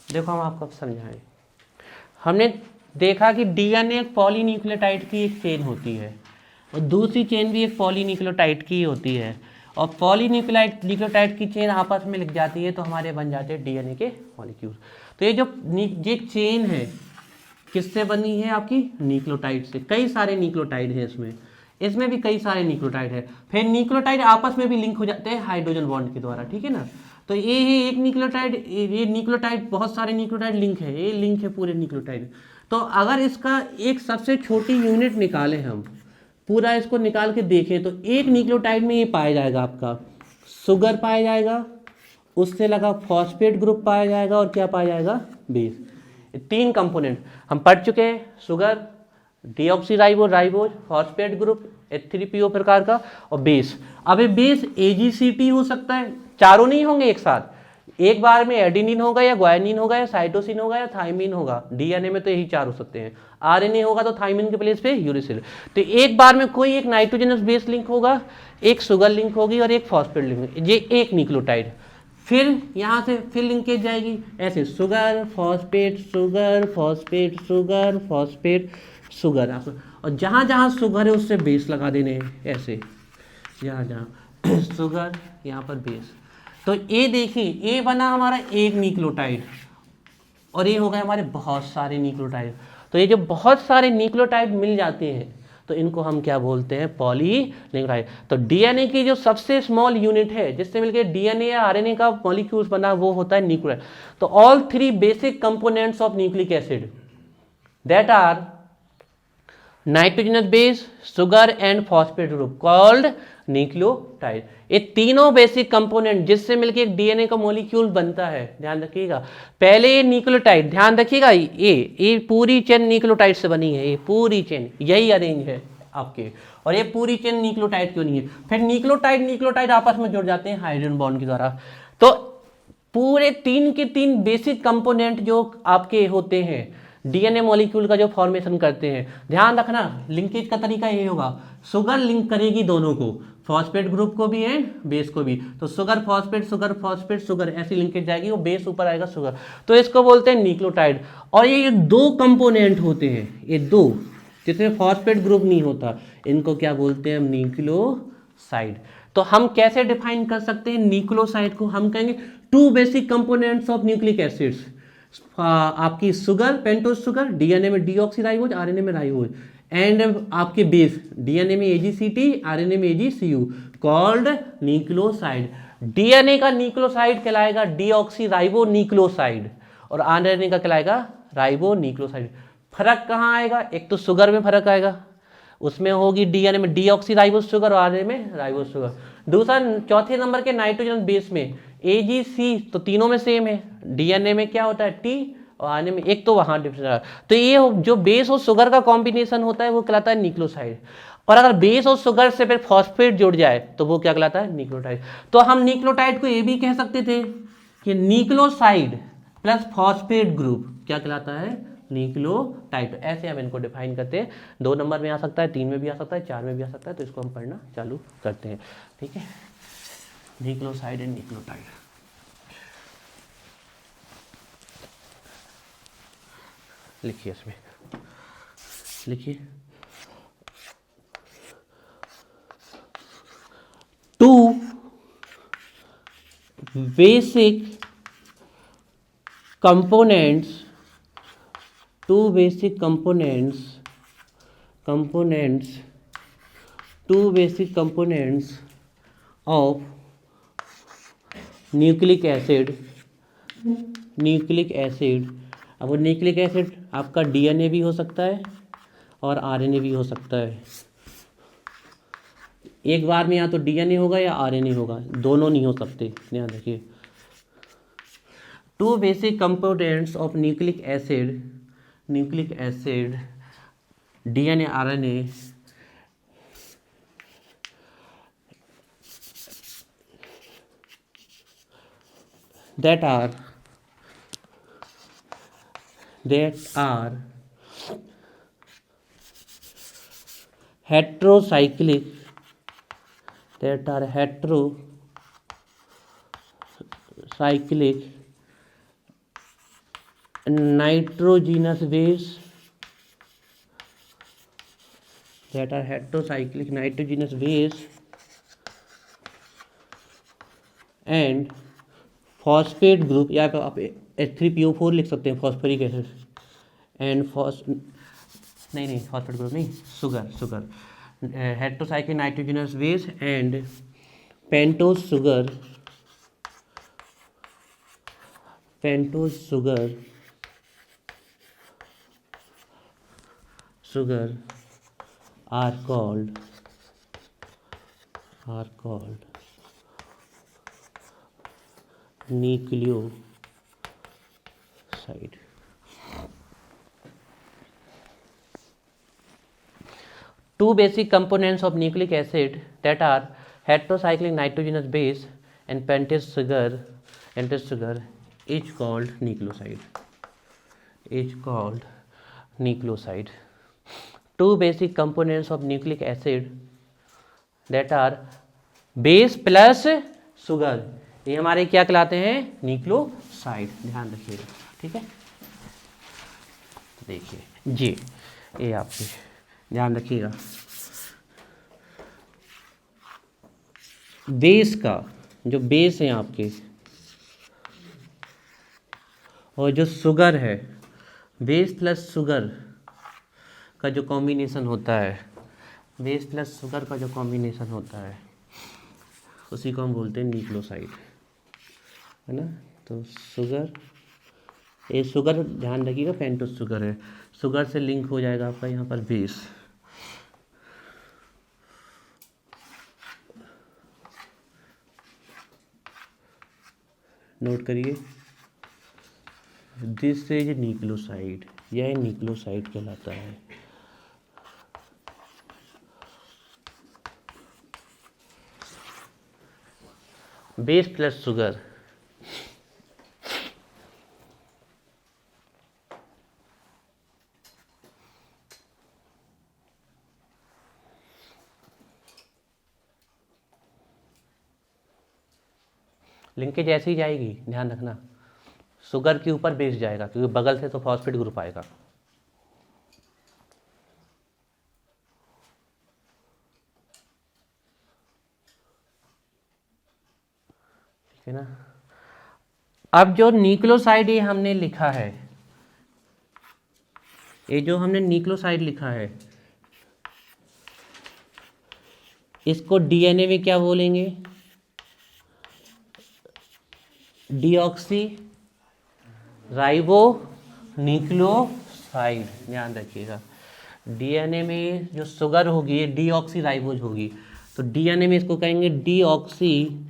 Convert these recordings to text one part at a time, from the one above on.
देखो हम आपको अब समझाएं। हमने देखा कि डीएनए एक पॉलीन्यूक्लियोटाइड की एक चेन होती है और दूसरी चेन भी एक पॉलीन्यूक्लियोटाइड की होती है, और न्यूक्लियोटाइड की चेन आपस में लिख जाती है तो हमारे बन जाते हैं डीएनए के मॉलिक्यूल। तो ये चेन है किससे बनी है? आपकी न्यूक्लियोटाइड से। कई सारे न्यूक्लियोटाइड हैं इसमें, इसमें भी कई सारे न्यूक्लियोटाइड है। फिर न्यूक्लियोटाइड आपस में भी लिंक हो जाते हैं हाइड्रोजन बॉन्ड के द्वारा, ठीक है ना। तो ये है एक न्यूक्लियोटाइड, ये न्यूक्लियोटाइड, बहुत सारे न्यूक्लियोटाइड लिंक है, ये लिंक है पूरे न्यूक्लियोटाइड। तो अगर इसका एक सबसे छोटी यूनिट निकालें हम, पूरा इसको निकाल के देखें, तो एक न्यूक्लियोटाइड में ये पाया जाएगा आपका शुगर पाया जाएगा, उससे लगा फॉस्फेट ग्रुप पाया जाएगा, और क्या पाया जाएगा? बेस। तीन कंपोनेंट हम पढ़ चुके हैं, sugar, deoxyribose ribose, phosphate group H3PO प्रकार का, और बेस। अब ये बेस AGCT हो सकता है, चारों नहीं होंगे एक साथ, एक बार में एडिनिन होगा या ग्वानिन होगा या साइटोसिन होगा या थाइमिन होगा। डीएनए में तो यही चार हो सकते हैं। आरएनए होगा तो थाइमिन के प्लेस पे यूरिसिल। तो एक बार में कोई एक नाइट्रोजनस बेस लिंक होगा, एक शुगर लिंक होगी और एक फॉस्फेट लिंक, ये एक न्यूक्लियोटाइड। फिर यहाँ से फिर लिंकेज जाएगी ऐसे, sugar phosphate sugar phosphate sugar phosphate sugar, और जहाँ जहाँ शुगर है उससे बेस लगा देने हैं ऐसे, जहाँ जहाँ शुगर यहाँ पर बेस। तो ये देखिए, ये बना हमारा एक न्यूक्लियोटाइड और ये हो गए हमारे बहुत सारे न्यूक्लियोटाइड। तो ये जो बहुत सारे न्यूक्लियोटाइड मिल जाते हैं तो इनको हम क्या बोलते हैं? पॉलीन्यूक्लियोटाइड। तो डीएनए की जो सबसे स्मॉल यूनिट है जिससे मिलकर डीएनए या आरएनए का मॉलिक्यूल्स बना, वो होता है न्यूक्लियोटाइड। तो all three basic components of nucleic acid that are nitrogenous base, sugar and phosphate group called nucleotide. ये तीनों बेसिक कंपोनेंट जिससे मिलकर एक डीएनए का मॉलिक्यूल बनता है, ध्यान रखिएगा। पहले ये न्यूक्लियोटाइड, ध्यान रखिएगा, ये पूरी चेन न्यूक्लियोटाइड से बनी है, ये पूरी चेन यही अरेंज है आपके, और ये पूरी चेन न्यूक्लियोटाइड क्यों नहीं है? फिर न्यूक्लियोटाइड आपस में जुड़ जाते हैं हाइड्रोजन बॉन्ड के द्वारा। तो पूरे तीन के तीन बेसिक कंपोनेंट जो आपके होते हैं डीएनए मॉलिक्यूल का जो फॉर्मेशन करते हैं, ध्यान रखना लिंकेज का तरीका ये होगा, शुगर लिंक करेगी दोनों को, फॉस्फेट ग्रुप को भी एंड बेस को भी। तो शुगर फॉस्फेट शुगर ऐसी लिंकेज जाएगी, वो बेस ऊपर आएगा शुगर, तो इसको बोलते हैं न्यूक्लियोटाइड। और ये दो कंपोनेंट होते हैं, ये दो जिसमें फॉस्फेट ग्रुप नहीं होता, इनको क्या बोलते हैं? न्यूक्लियोसाइड। तो हम कैसे डिफाइन कर सकते हैं न्यूक्लियोसाइड को? हम कहेंगे two basic components of nucleic acids, आपकी शुगर पेंटोज शुगर, डीएनए में डीऑक्सीराइबोज, आरएनए में राइबोज, एंड आपके बेस डीएनए में AGCT, आरएनए में AGCU, कॉल्ड न्यूक्लियोसाइड। डीएनए का न्यूक्लियोसाइड कहलाएगा डीऑक्सीराइबो न्यूक्लियोसाइड और आरएनए का कहलाएगा राइबो न्यूक्लियोसाइड। फर्क कहाँ आएगा? एक तो शुगर में फर्क आएगा, उसमें होगी डीएनए में डीऑक्सीराइबोज शुगर और आरएनए में राइबोज शुगर। दूसरा चौथे नंबर के नाइट्रोजन बेस में AGC, तो तीनों में सेम है। डीएनए में क्या होता है? T, और आरएनए में एक तो वहां डिफरेंस। तो ये जो बेस और शुगर का कॉम्बिनेशन होता है वो कहलाता है न्यूक्लियोसाइड। और अगर बेस और शुगर से फिर फॉस्फेट जुड़ जाए तो वो क्या कहलाता है? न्यूक्लियोटाइड। तो हम न्यूक्लियोटाइड को ये भी कह सकते थे कि न्यूक्लियोसाइड प्लस फॉस्फेट ग्रुप क्या कहलाता है? न्यूक्लियोटाइड। ऐसे हम इनको डिफाइन करते हैं। 2 नंबर में आ सकता है, 3 में भी आ सकता है, 4 में भी आ सकता है, तो इसको हम पढ़ना चालू करते हैं। ठीक है, न्यूक्लियोसाइड एंड न्यूक्लियोटाइड। लिखिए, इसमें लिखिए, two basic components, two basic components of nucleic acid. अब वो न्यूक्लिक एसिड आपका डीएनए भी हो सकता है और आरएनए भी हो सकता है। एक बार में या तो डीएनए होगा या आरएनए होगा, दोनों नहीं हो सकते, ध्यान रखिए। Two basic components of nucleic acid DNA RNA that are heterocyclic nitrogenous base that are heterocyclic nitrogenous base and phosphate group, या आप H3PO4 लिख सकते हैं, फॉस्फोरिक एसिड एंड नहीं फॉस्फेट ग्रुप नहीं, sugar heterocyclic nitrogenous base and pentose sugar are called nucleoside. Two basic components of nucleic acid that are heterocyclic nitrogenous base and pentose sugar is called nucleoside. Two basic components of nucleic acid that are base plus sugar, ये हमारे क्या कहलाते हैं? Nucleoside. ध्यान रखिएगा, ठीक है. देखिए जी, ये आपके ध्यान रखिएगा, बेस का जो बेस है आपके और जो शुगर है, बेस प्लस शुगर का जो कॉम्बिनेशन होता है, बेस प्लस शुगर का जो कॉम्बिनेशन होता है उसी को हम बोलते हैं न्यूक्लियोसाइड, है ना. तो शुगर, ये शुगर ध्यान रखिएगा पेंटोस शुगर है, शुगर से लिंक हो जाएगा आपका यहाँ पर बेस. नोट करिए, दिस इज न्यूक्लियोसाइड, यह न्यूक्लियोसाइड कहलाता है. बेस प्लस शुगर, लिंकेज ऐसे ही जाएगी, ध्यान रखना. शुगर के ऊपर बेस जाएगा क्योंकि बगल से तो फॉस्फेट ग्रुप आएगा. ठीक है ना. अब जो न्यूक्लियोसाइड ये हमने लिखा है, ये जो हमने न्यूक्लियोसाइड लिखा है, इसको डीएनए में क्या बोलेंगे? Deoxy ribo nucleoside. ध्यान रखिएगा, डीएनए में जो शुगर होगी ये डीऑक्सी राइबोज होगी, तो डीएनए में इसको कहेंगे डीऑक्सी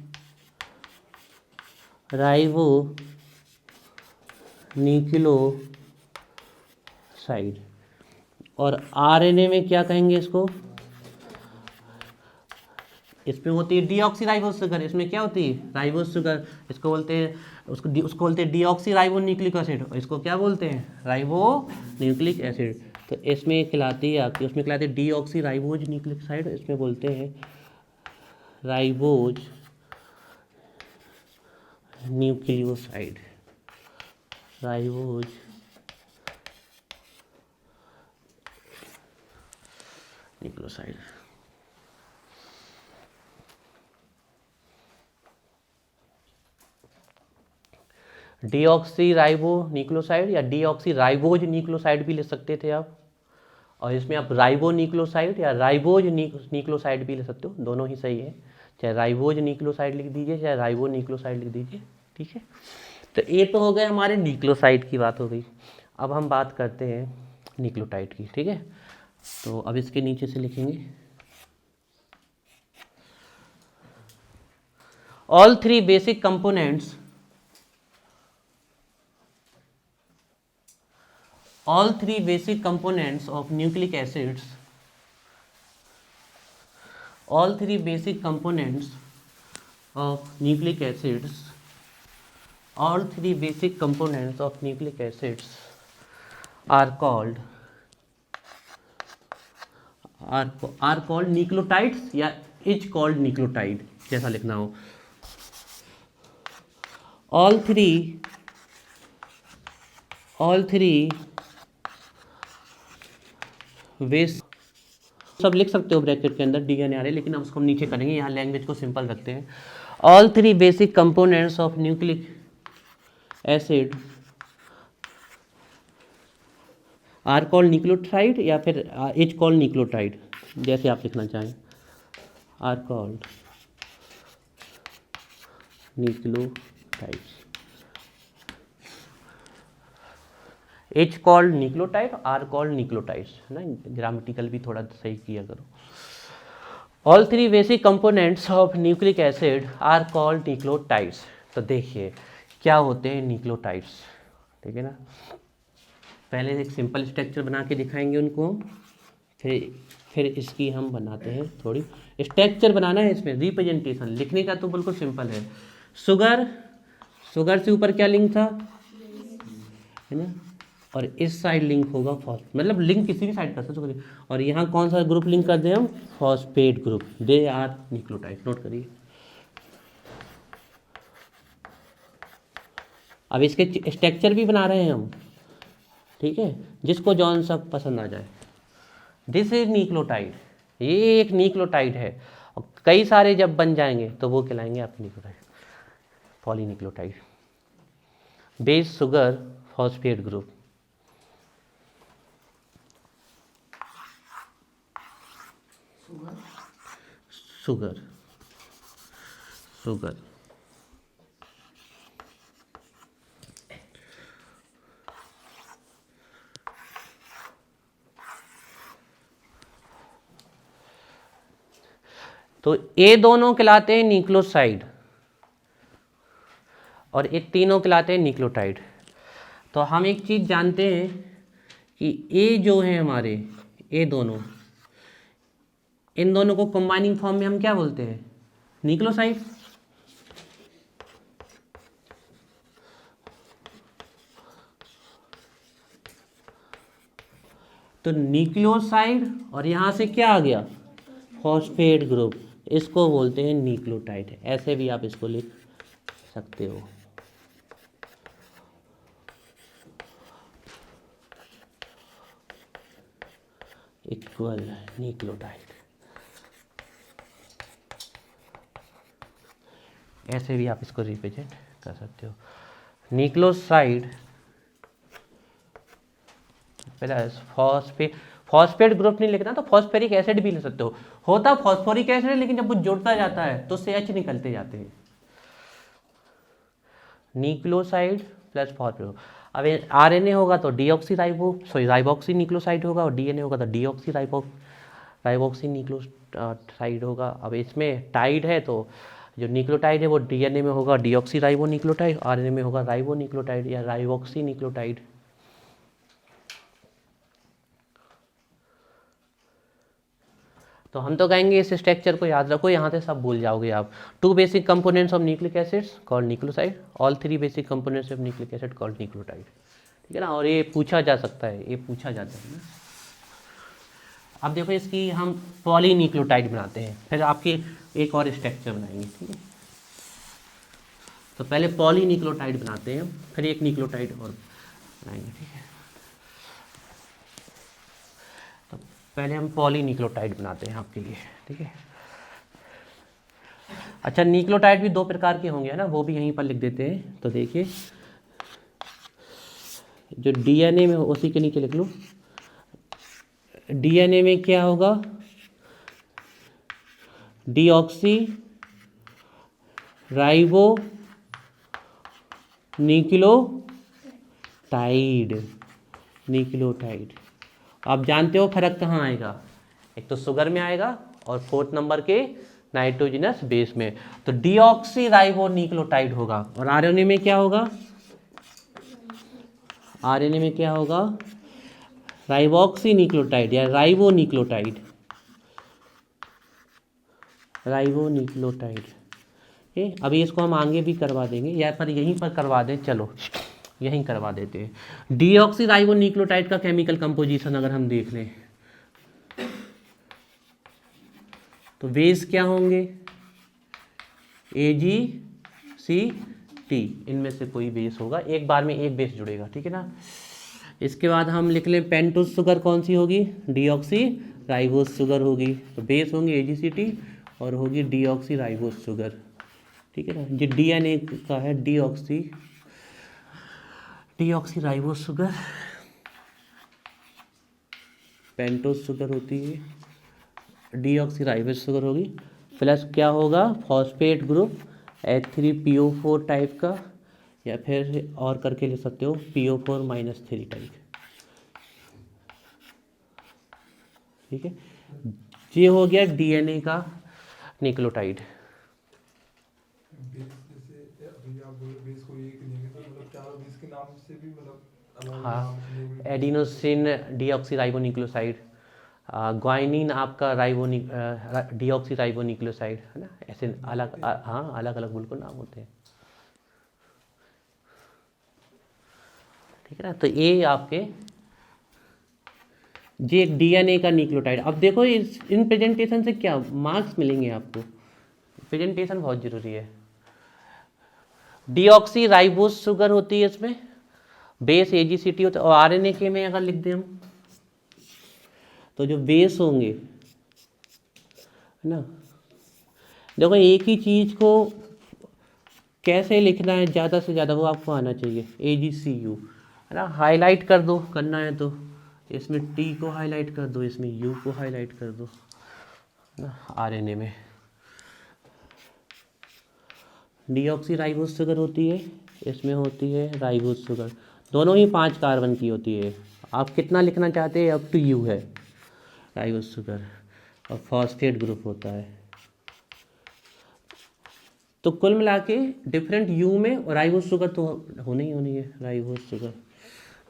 राइबो न्यूक्लियोसाइड. और आरएनए में क्या कहेंगे इसको? इसमें होती है डीऑक्सी राइबोज शुगर, इसमें क्या होती है? Ribose sugar. इसको बोलते हैं, उसको बोलते हैं डीऑक्सी राइबो न्यूक्लिक एसिड, और इसको क्या बोलते हैं? Ribo nucleic acid. तो इसमें खिलाती है आपकी, उसमें खिलाती है डीऑक्सी राइबोज न्यूक्लिक एसिड, इसमें बोलते हैं ribose nucleoside. Ribose nucleoside. Deoxy ribo nucleoside या डीऑक्सी राइबोज न्यूक्लियोसाइड भी ले सकते थे आप, और इसमें आप राइबो न्यूक्लियोसाइड या राइबोज न्यूक्लियोसाइड भी ले सकते हो, दोनों ही सही है. चाहे राइबोज न्यूक्लियोसाइड लिख दीजिए, चाहे राइबो न्यूक्लियोसाइड लिख दीजिए. ठीक है. तो ये तो हो गए हमारे न्यूक्लियोसाइड की बात हो गई. अब हम बात करते हैं न्यूक्लियोटाइड की. ठीक है. तो अब इसके नीचे से लिखेंगे all three basic components of nucleic acids, all three basic components of nucleic acids are called nucleotides या is called nucleotide, जैसा लिखना हो. all three ऑल थ्री वेस, सब लिख सकते हो ब्रैकेट के अंदर डीएनए आ रहे, लेकिन अब उसको हम नीचे करेंगे, यहाँ लैंग्वेज को सिंपल रखते हैं। All three basic components of nucleic acid are called nucleotide, या फिर इज कॉल्ड न्यूक्लियोटाइड, जैसे आप लिखना चाहें, are called nucleotides, is called nucleotide, are called nucleotides, है ना, ग्रामेटिकल भी थोड़ा सही किया करो। All three basic components of nucleic acid are called nucleotides. तो देखिए क्या होते हैं न्यूक्लियोटाइड्स, ठीक है ना। पहले एक सिंपल स्ट्रक्चर बना के दिखाएंगे उनको, फिर इसकी हम बनाते हैं, थोड़ी स्ट्रक्चर बनाना है इसमें, रिप्रेजेंटेशन लिखने का तो बिल्कुल सिंपल है। शुगर, शुगर से ऊपर क्या लिंक था, है ना, और इस साइड लिंक होगा फॉस्फेट, मतलब लिंक किसी भी साइड कर सकते हो। और यहाँ कौन सा ग्रुप लिंक कर दें हम, phosphate group, they are nucleotide, note करिए। अब इसके स्ट्रक्चर भी बना रहे हैं हम, ठीक है, जिसको जौन सा पसंद आ जाए। दिस इज न्यूक्लियोटाइड, ये एक न्यूक्लियोटाइड है, और कई सारे जब बन जाएंगे तो वो कहलाएंगे आपके nucleotide, polynucleotide. Base sugar phosphate group, sugar sugar तो ये दोनों कहलाते हैं न्यूक्लियोसाइड और ये तीनों कहलाते हैं न्यूक्लियोटाइड। तो हम एक चीज़ जानते हैं कि ये जो है हमारे, ये दोनों, इन दोनों को कंबाइनिंग फॉर्म में हम क्या बोलते हैं, न्यूक्लियोसाइड। तो न्यूक्लियोसाइड और यहाँ से क्या आ गया, फॉस्फेट ग्रुप, इसको बोलते हैं न्यूक्लियोटाइड। ऐसे भी आप इसको लिख सकते हो। इक्वल न्यूक्लियोटाइड, ऐसे भी आप इसको रिप्रेजेंट कर सकते हो। Nucleoside plus phosphate, phosphate group नहीं लिखना तो फॉस्फेरिक एसिड भी लिख सकते हो, होता फॉस्फोरिक एसिड है, लेकिन जब वो जुड़ता जाता है तो उससे एच निकलते जाते हैं। न्यूक्लियोसाइड प्लस फॉस्फेट, अब आरएनए होगा तो डीऑक्सी राइबोक्सी न्यूक्लियोसाइड होगा, और डीएनए होगा तो डीऑक्सी राइबोक्सी न्यूक्लियोसाइड होगा। अब इसमें टाइड है तो जो न्यूक्लियोटाइड है वो डीएनए में होगा डीऑक्सी राइबो न्यूक्लियोटाइड, आरएनए में होगा राइबो न्यूक्लियोटाइड या राइबोक्सी न्यूक्लियोटाइड। तो हम तो कहेंगे इस स्ट्रक्चर को याद रखो, यहाँ से सब भूल जाओगे आप। Two basic components of nucleic acids called nucleoside, all three basic components of nucleic acid called nucleotide, ठीक है ना। और ये पूछा जा सकता है, ये पूछा जाता है ना। अब देखो इसकी हम पॉलीन्यूक्लियोटाइड बनाते हैं, फिर आपकी एक और स्ट्रक्चर बनाएंगे, ठीक है। तो पहले पॉलीन्यूक्लियोटाइड बनाते हैं, फिर एक न्यूक्लियोटाइड और बनाएंगे, ठीक है। तो पहले हम पॉलीन्यूक्लियोटाइड बनाते हैं आपके लिए, ठीक है। अच्छा, न्यूक्लियोटाइड भी दो प्रकार के होंगे, है ना, वो भी यहीं पर लिख देते हैं। तो देखिए जो डीएनए में उसी के नीचे लिख लो, डीएनए में क्या होगा, डीऑक्सी राइबो न्यूक्लियोटाइड। आप जानते हो फर्क कहाँ आएगा, एक तो शुगर में आएगा और फोर्थ नंबर के नाइट्रोजनस बेस में। तो डीऑक्सी राइबो न्यूक्लियोटाइड होगा, और आरएनए में क्या होगा, आरएनए में क्या होगा, राइबोक्सी न्यूक्लियोटाइड या राइबो न्यूक्लियोटाइड, राइबो न्यूक्लियोटाइड। अभी इसको हम आगे भी करवा देंगे, या पर यहीं पर करवा दें, चलो यहीं करवा देते हैं। डीऑक्सी राइबो न्यूक्लियोटाइड का केमिकल कंपोजिशन अगर हम देख लें तो बेस क्या होंगे, AgCT, इनमें से कोई बेस होगा, एक बार में एक बेस जुड़ेगा, ठीक है ना। इसके बाद हम लिख लें पेंटोस शुगर कौन सी होगी, डीऑक्सी राइबोस शुगर होगी। तो बेस होंगे AgCT और होगी डीऑक्सी राइबोस शुगर, ठीक है ना। जो DNA का है deoxy ribose sugar, pentose sugar होती है, डीऑक्सी राइबोस शुगर होगी, प्लस क्या होगा फॉस्फेट ग्रुप H3PO4 टाइप का, या फिर और करके ले सकते हो PO4-3 टाइप, ठीक है। ये हो गया DNA का न्यूक्लियोटाइड। हाँ, एडिनोसिन डीऑक्सी राइबोन्यूक्लियोसाइड, ग्वाइनिन आपका डीऑक्सी राइबोन्यूक्लियोसाइड है ना, ऐसे अलग हाँ अलग अलग बिल्कुल नाम होते हैं, ठीक है ना। तो ये आपके ये एक DNA का न्यूक्लियोटाइड। अब देखो इन प्रेजेंटेशन से क्या मार्क्स मिलेंगे आपको, प्रेजेंटेशन बहुत जरूरी है। डीऑक्सी राइबोस शुगर होती है, इसमें बेस AgCT होता है, और RNA के में अगर लिख दें हम तो जो बेस होंगे है ना, देखो एक ही चीज को कैसे लिखना है ज़्यादा से ज़्यादा वो आपको आना चाहिए। AgCU है ना, हाईलाइट कर दो करना है तो इसमें T को हाईलाइट कर दो, इसमें U को हाईलाइट कर दो ना। RNA में डीऑक्सी राइबोस शुगर होती है, इसमें होती है राइबोस शुगर, दोनों ही 5 कार्बन की होती है। आप कितना लिखना चाहते हैं अप टू यू है। राइबोस शुगर और फॉस्फेट ग्रुप होता है। तो कुल मिला के डिफरेंट यू में राइबोस शुगर तो होनी है राइबोस शुगर,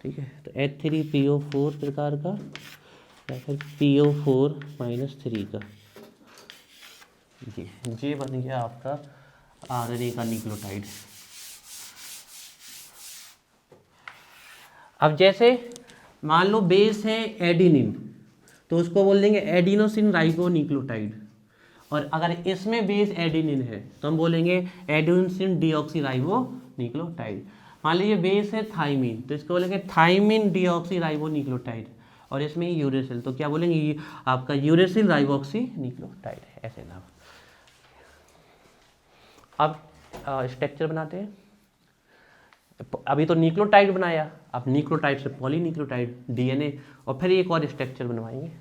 ठीक है। तो H3PO4 प्रकार का या फिर PO4-3 का, ये बन गया आपका RNA का न्यूक्लियोटाइड। अब जैसे मान लो बेस है एडिनिन, तो उसको बोल देंगे एडिनोसिन राइबोन्यूक्लियोटाइड, और अगर इसमें बेस एडिनिन है तो हम बोलेंगे एडिनोसिन डीऑक्सी राइबोन्यूक्लियोटाइड। मान लीजिए बेस है थाइमिन, तो इसको बोलेंगे थाइमिन डीऑक्सी राइबोन्यूक्लियोटाइड, और इसमें यूरेसिल, तो क्या बोलेंगे आपका यूरेसिल राइबोक्सी न्यूक्लियोटाइड, ऐसे नाम। अब स्ट्रक्चर बनाते हैं। अभी तो न्यूक्लियोटाइड बनाया, अब न्यूक्लियोटाइड से पॉलीन्यूक्लियोटाइड DNA, और फिर एक और स्ट्रक्चर बनवाएंगे।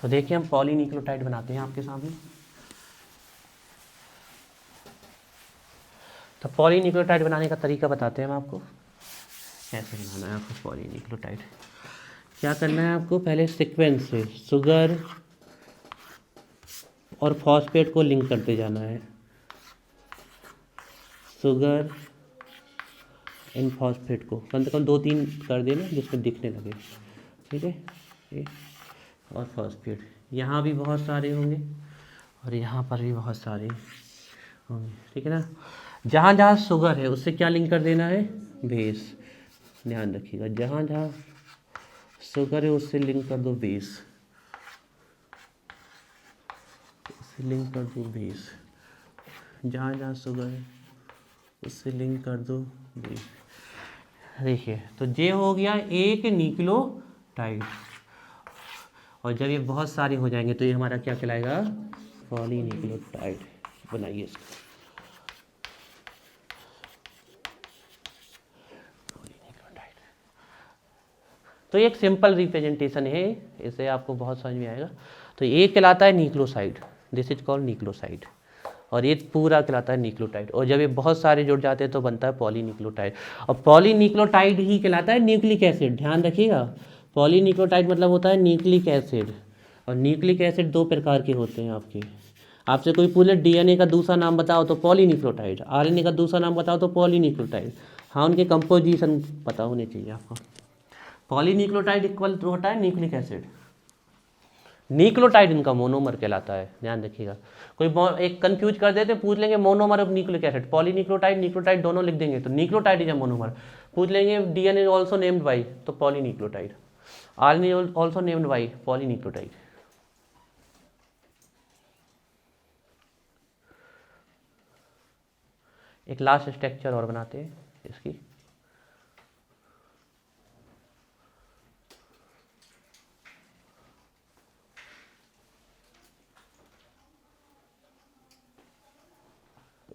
तो देखिए हम पॉलीन्यूक्लियोटाइड बनाते हैं आपके सामने। तो पॉलीन्यूक्लियोटाइड बनाने का तरीका बताते हैं हम आपको, कैसे बनाना है आपको पॉलीन्यूक्लियोटाइड। क्या करना है आपको, पहले सीक्वेंस से शुगर और फॉस्फेट को लिंक करते जाना है, शुगर इन फॉस्फेट को कम से कम 2-3 कर देना जिसमें दिखने लगे, ठीक है। ये और फॉस्फेट यहाँ भी बहुत सारे होंगे और यहाँ पर भी बहुत सारे होंगे, ठीक है ना। जहाँ जहाँ शुगर है उससे क्या लिंक कर देना है, बेस। ध्यान रखिएगा, जहाँ जहाँ शुगर है उससे लिंक कर दो बेस, उससे लिंक कर दो बेस। जहाँ जहाँ शुगर है उससे लिंक कर दो बेस। देखिए तो ये हो गया एक न्यूक्लियोटाइड, और जब ये बहुत सारे हो जाएंगे तो ये हमारा क्या कहलाएगा, पॉलीन्यूक्लियोटाइड। बनाइए इसको, तो एक सिंपल रिप्रेजेंटेशन है, इसे आपको बहुत समझ में आएगा। तो ये कहलाता है nucleoside, this is called nucleoside, और ये पूरा कहलाता है न्यूक्लियोटाइड। और जब ये बहुत सारे जुड़ जाते हैं तो बनता है पॉलीन्यूक्लियोटाइड, और पॉलीन्यूक्लियोटाइड ही कहलाता है न्यूक्लिक एसिड। ध्यान रखिएगा, पॉलीन्यूक्लियोटाइड मतलब होता है न्यूक्लिक एसिड, और न्यूक्लिक एसिड 2 प्रकार के होते हैं आपके। आपसे कोई पूछे DNA का दूसरा नाम बताओ तो पॉलीन्यूक्लियोटाइड, RNA का दूसरा नाम बताओ तो पॉलीन्यूक्लियोटाइड। हाँ, उनके कंपोजिशन पता होने चाहिए आपको। पॉलीन्यूक्लियोटाइड इक्वल टू होता है न्यूक्लिक एसिड, न्यूक्लियोटाइड इनका मोनोमर कहलाता है। ध्यान रखिएगा, कोई एक कंफ्यूज कर देते, पूछ लेंगे monomer of nucleic acid, polynucleotide nucleotide दोनों लिख देंगे तो न्यूक्लियोटाइड इज अ मोनोमर। पूछ लेंगे DNA ऑल्सो नेम्ड बाई, तो polynucleotide. Arginine also named by polynucleotide. एक लास्ट स्ट्रक्चर और बनाते हैं इसकी।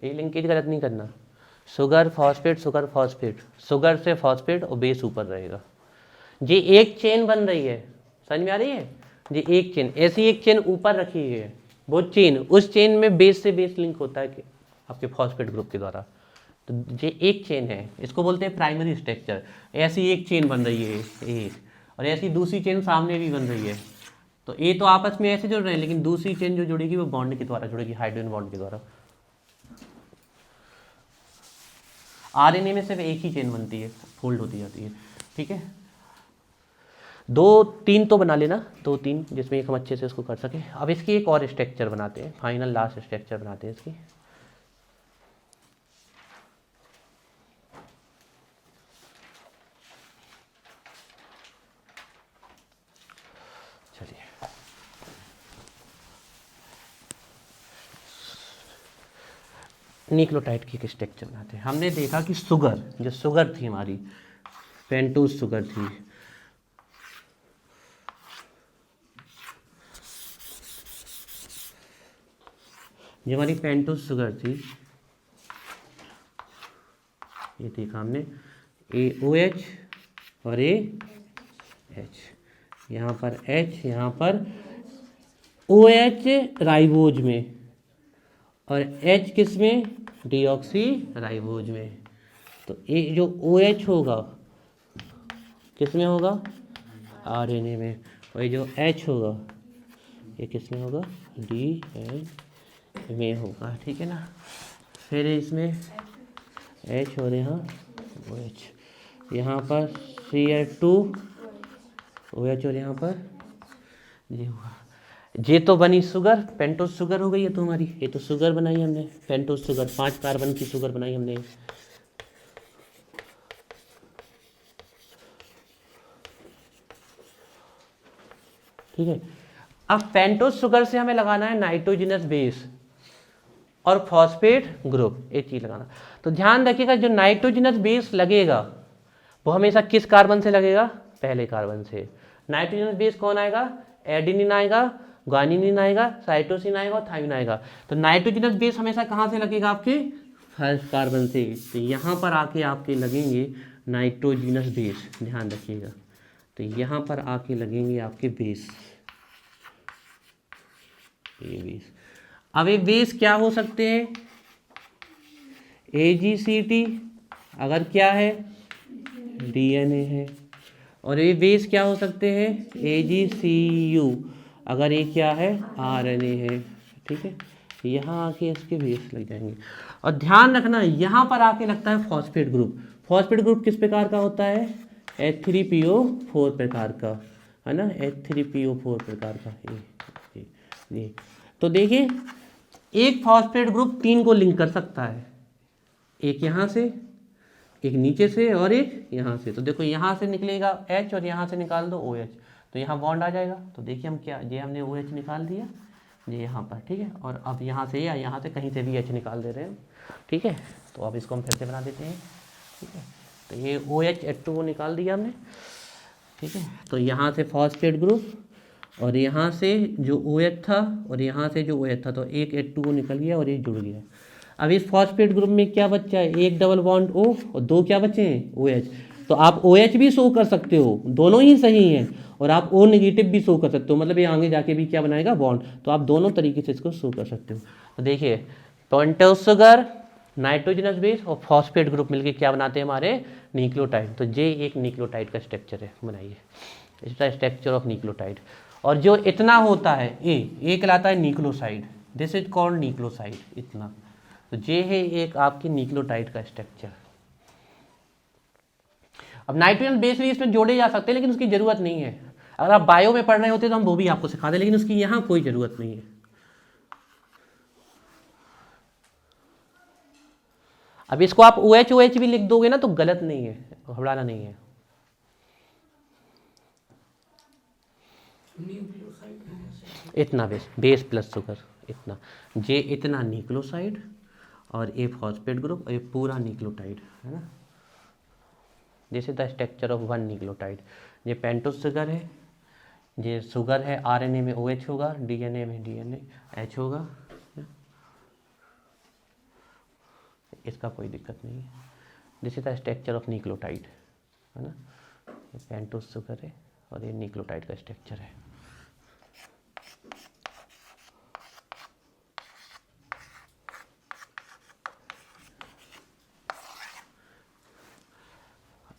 ये लिंकेज गलत नहीं करना, sugar phosphate sugar phosphate, sugar से फॉस्फेट और बेस ऊपर रहेगा। ये एक चेन बन रही है, समझ में आ रही है? ये एक चेन, ऐसी एक चेन ऊपर रखी है, वो चेन, उस चेन में बेस से बेस लिंक होता है कि आपके फॉस्फेट ग्रुप के द्वारा। तो ये एक चेन है, इसको बोलते हैं प्राइमरी स्ट्रक्चर। ऐसी एक चेन बन रही है एक, और ऐसी दूसरी चेन सामने भी बन रही है। तो ये तो आपस में ऐसे जुड़ रहे हैं, लेकिन दूसरी चेन जो जुड़ेगी वो बॉन्ड के द्वारा जुड़ेगी, हाइड्रोजन बॉन्ड के द्वारा। आरएनए में सिर्फ एक ही चेन बनती है, फोल्ड होती जाती है, ठीक है। 2-3 तो बना लेना, 2-3, जिसमें एक हम अच्छे से इसको कर सके। अब इसकी एक और स्ट्रक्चर बनाते हैं, फाइनल लास्ट स्ट्रक्चर बनाते हैं इसकी। चलिए, न्यूक्लियोटाइड की एक स्ट्रक्चर बनाते हैं। हमने देखा कि शुगर, जो शुगर थी हमारी, पेंटोज शुगर थी, जो हमारी पेंटोज शुगर थी, ये देखा हमने, AOH और AH, यहाँ पर H, यहाँ पर OH राइबोज में और H किस में, डीऑक्सी राइबोज में। तो ये जो OH होगा किस में होगा, RNA में, और ये जो H होगा ये किस में होगा, DNA में होगा, ठीक है ना। फिर इसमें H और यहाँ OH, यहाँ पर Cl2 OH और यहाँ पर ये हुआ। ये तो बनी शुगर, पेंटोज शुगर हो गई है तो हमारी, ये तो शुगर बनाई हमने, पेंटोज शुगर, 5 कार्बन की शुगर बनाई हमने। ठीक है, अब पेंटोज शुगर से हमें लगाना है नाइट्रोजनस बेस और फॉस्फेट ग्रुप, ये चीज लगाना। तो ध्यान रखिएगा, जो नाइट्रोजनस बेस लगेगा वो हमेशा किस कार्बन से लगेगा, पहले कार्बन से। नाइट्रोजनस बेस कौन आएगा, एडेनिन आएगा, ग्वानिन आएगा, साइटोसिन आएगा और थाइमिन आएगा। तो नाइट्रोजनस बेस हमेशा कहाँ से लगेगा, आपके फर्स्ट कार्बन से। तो यहाँ पर आके आपके लगेंगे नाइट्रोजनस बेस, ध्यान रखिएगा। तो यहाँ पर आके लगेंगे आपके बेस, ये बेस। अब ये बेस क्या हो सकते हैं, AgCT अगर क्या है, DNA है, और ये बेस क्या हो सकते हैं, AgCU अगर ये क्या है, RNA है, ठीक है। यहाँ आके इसके बेस लग जाएंगे। और ध्यान रखना, यहाँ पर आके लगता है फॉस्फेट ग्रुप। फॉस्फेट ग्रुप किस प्रकार का होता है, H3PO4 प्रकार का, है ना, H3PO4 प्रकार का। ये तो देखिए, एक फॉस्फेट ग्रुप 3 को लिंक कर सकता है, एक यहाँ से, एक नीचे से और एक यहाँ से। तो देखो यहाँ से निकलेगा H और यहाँ से निकाल दो OH, तो यहाँ बॉन्ड आ जाएगा। तो देखिए हम क्या, ये हमने OH निकाल दिया ये यहाँ पर, ठीक है। और अब यहाँ से या यहाँ से कहीं से भी H निकाल दे रहे हैं, ठीक है। तो अब इसको हम फिर से बना देते हैं, ठीक है। तो ये OH H2O निकाल दिया हमने, ठीक है। तो यहाँ से फॉस्फेट ग्रुप और यहाँ से जो OH था और यहाँ से जो OH था, तो एक H2O निकल गया और ये जुड़ गया। अब इस फॉस्फेट ग्रुप में क्या बच्चा है, एक डबल बॉन्ड O और 2 क्या बचे हैं, OH। तो आप OH भी शो कर सकते हो, दोनों ही सही हैं, और आप O नेगेटिव भी शो कर सकते हो, मतलब ये आगे जाके भी क्या बनाएगा, बॉन्ड। तो आप दोनों तरीके से इसको शो कर सकते हो। तो देखिए, पेंटोज शुगर, नाइट्रोजनस बेस और फॉस्फेट ग्रुप मिलके क्या बनाते हैं, हमारे न्यूक्लियोटाइड। तो ये एक न्यूक्लियोटाइड का स्ट्रक्चर है, बनाइए इसका स्ट्रक्चर ऑफ न्यूक्लियोटाइड। और जो इतना होता है ए कहलाता है nucleoside, this is called nucleoside, इतना। तो ये है एक आपकी न्यूक्लियोटाइड का स्ट्रक्चर। अब नाइट्रोजन बेस भी इसमें जोड़े जा सकते हैं, लेकिन उसकी जरूरत नहीं है। अगर आप बायो में पढ़ रहे होते तो हम वो भी आपको सिखा दें, लेकिन उसकी यहाँ कोई जरूरत नहीं है। अब इसको आप OH भी लिख दोगे ना तो गलत नहीं है, घबराना नहीं है। इतना बेस प्लस शुगर इतना, जे इतना न्यूक्लियोसाइड और ए फॉस्फेट ग्रुप और ये पूरा न्यूक्लियोटाइड है ना। This is the structure of one nucleotide. ये पेंटोस शुगर है, ये शुगर है, आरएनए में OH होगा, डीएनए में DNA H होगा, इसका कोई दिक्कत नहीं है। This is the structure of nucleotide है ना। ये पेंटोस शुगर है और ये न्यूक्लियोटाइड का स्ट्रक्चर है।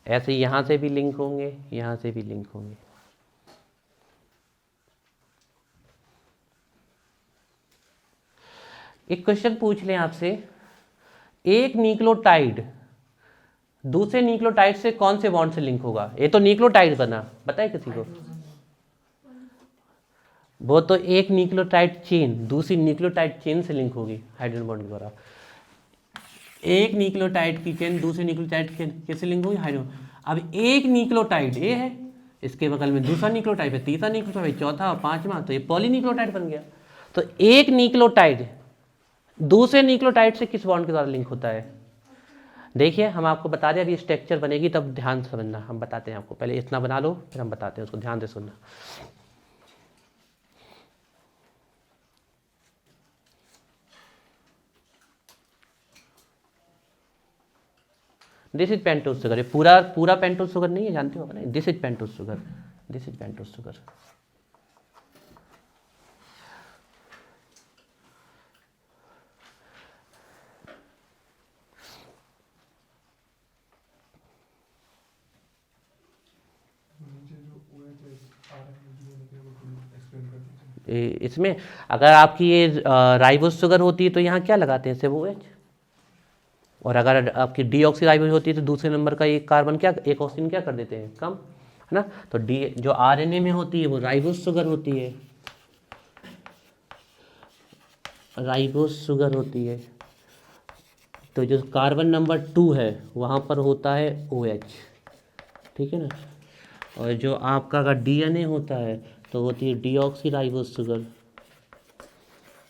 ऐसे यहाँ से भी लिंक होंगे, यहाँ से भी लिंक होंगे। एक क्वेश्चन पूछ लें आपसे, एक न्यूक्लियोटाइड दूसरे न्यूक्लियोटाइड से कौन से बॉन्ड से लिंक होगा? ये तो न्यूक्लियोटाइड बना, बताए किसी को? वो तो एक न्यूक्लियोटाइड चेन दूसरी न्यूक्लियोटाइड चेन से लिंक होगी हाइड्रोजन बॉन्ड के द्वारा। एक न्यूक्लियोटाइड की चेन दूसरे न्यूक्लियोटाइड कैसे लिंक होगी? हाइड्रोजन। अब एक न्यूक्लियोटाइड ये है, इसके बगल में दूसरा न्यूक्लियोटाइड है, तीसरा न्यूक्लियोटाइड है, चौथा और पांचवा, तो ये पॉलीन्यूक्लियोटाइड बन गया। तो एक न्यूक्लियोटाइड दूसरे न्यूक्लियोटाइड से किस बॉन्ड के द्वारा लिंक होता है? देखिए हम आपको बता दें, अभी स्ट्रक्चर बनेगी तब ध्यान से समझना, हम बताते हैं आपको। पहले इतना बना लो फिर हम बताते हैं, उसको ध्यान से सुनना। This is pentose sugar. पूरा पेंटोस शुगर नहीं है, जानते हो ना? This is pentose sugar, this is pentose sugar. इसमें अगर आपकी ये राइबोस शुगर होती है तो यहाँ क्या लगाते हैं? सिर्फ OH। और अगर आपकी डीऑक्सीराइबोस होती है तो दूसरे नंबर का एक कार्बन क्या, एक ऑक्सीजन क्या कर देते हैं? कम, है ना। तो डी जो आरएनए में होती है वो राइबोस शुगर होती है, राइबोस शुगर होती है। तो जो कार्बन नंबर 2 है वहाँ पर होता है OH, ठीक है ना। और जो आपका अगर डीएनए होता है तो होती है डीऑक्सीराइबोस शुगर,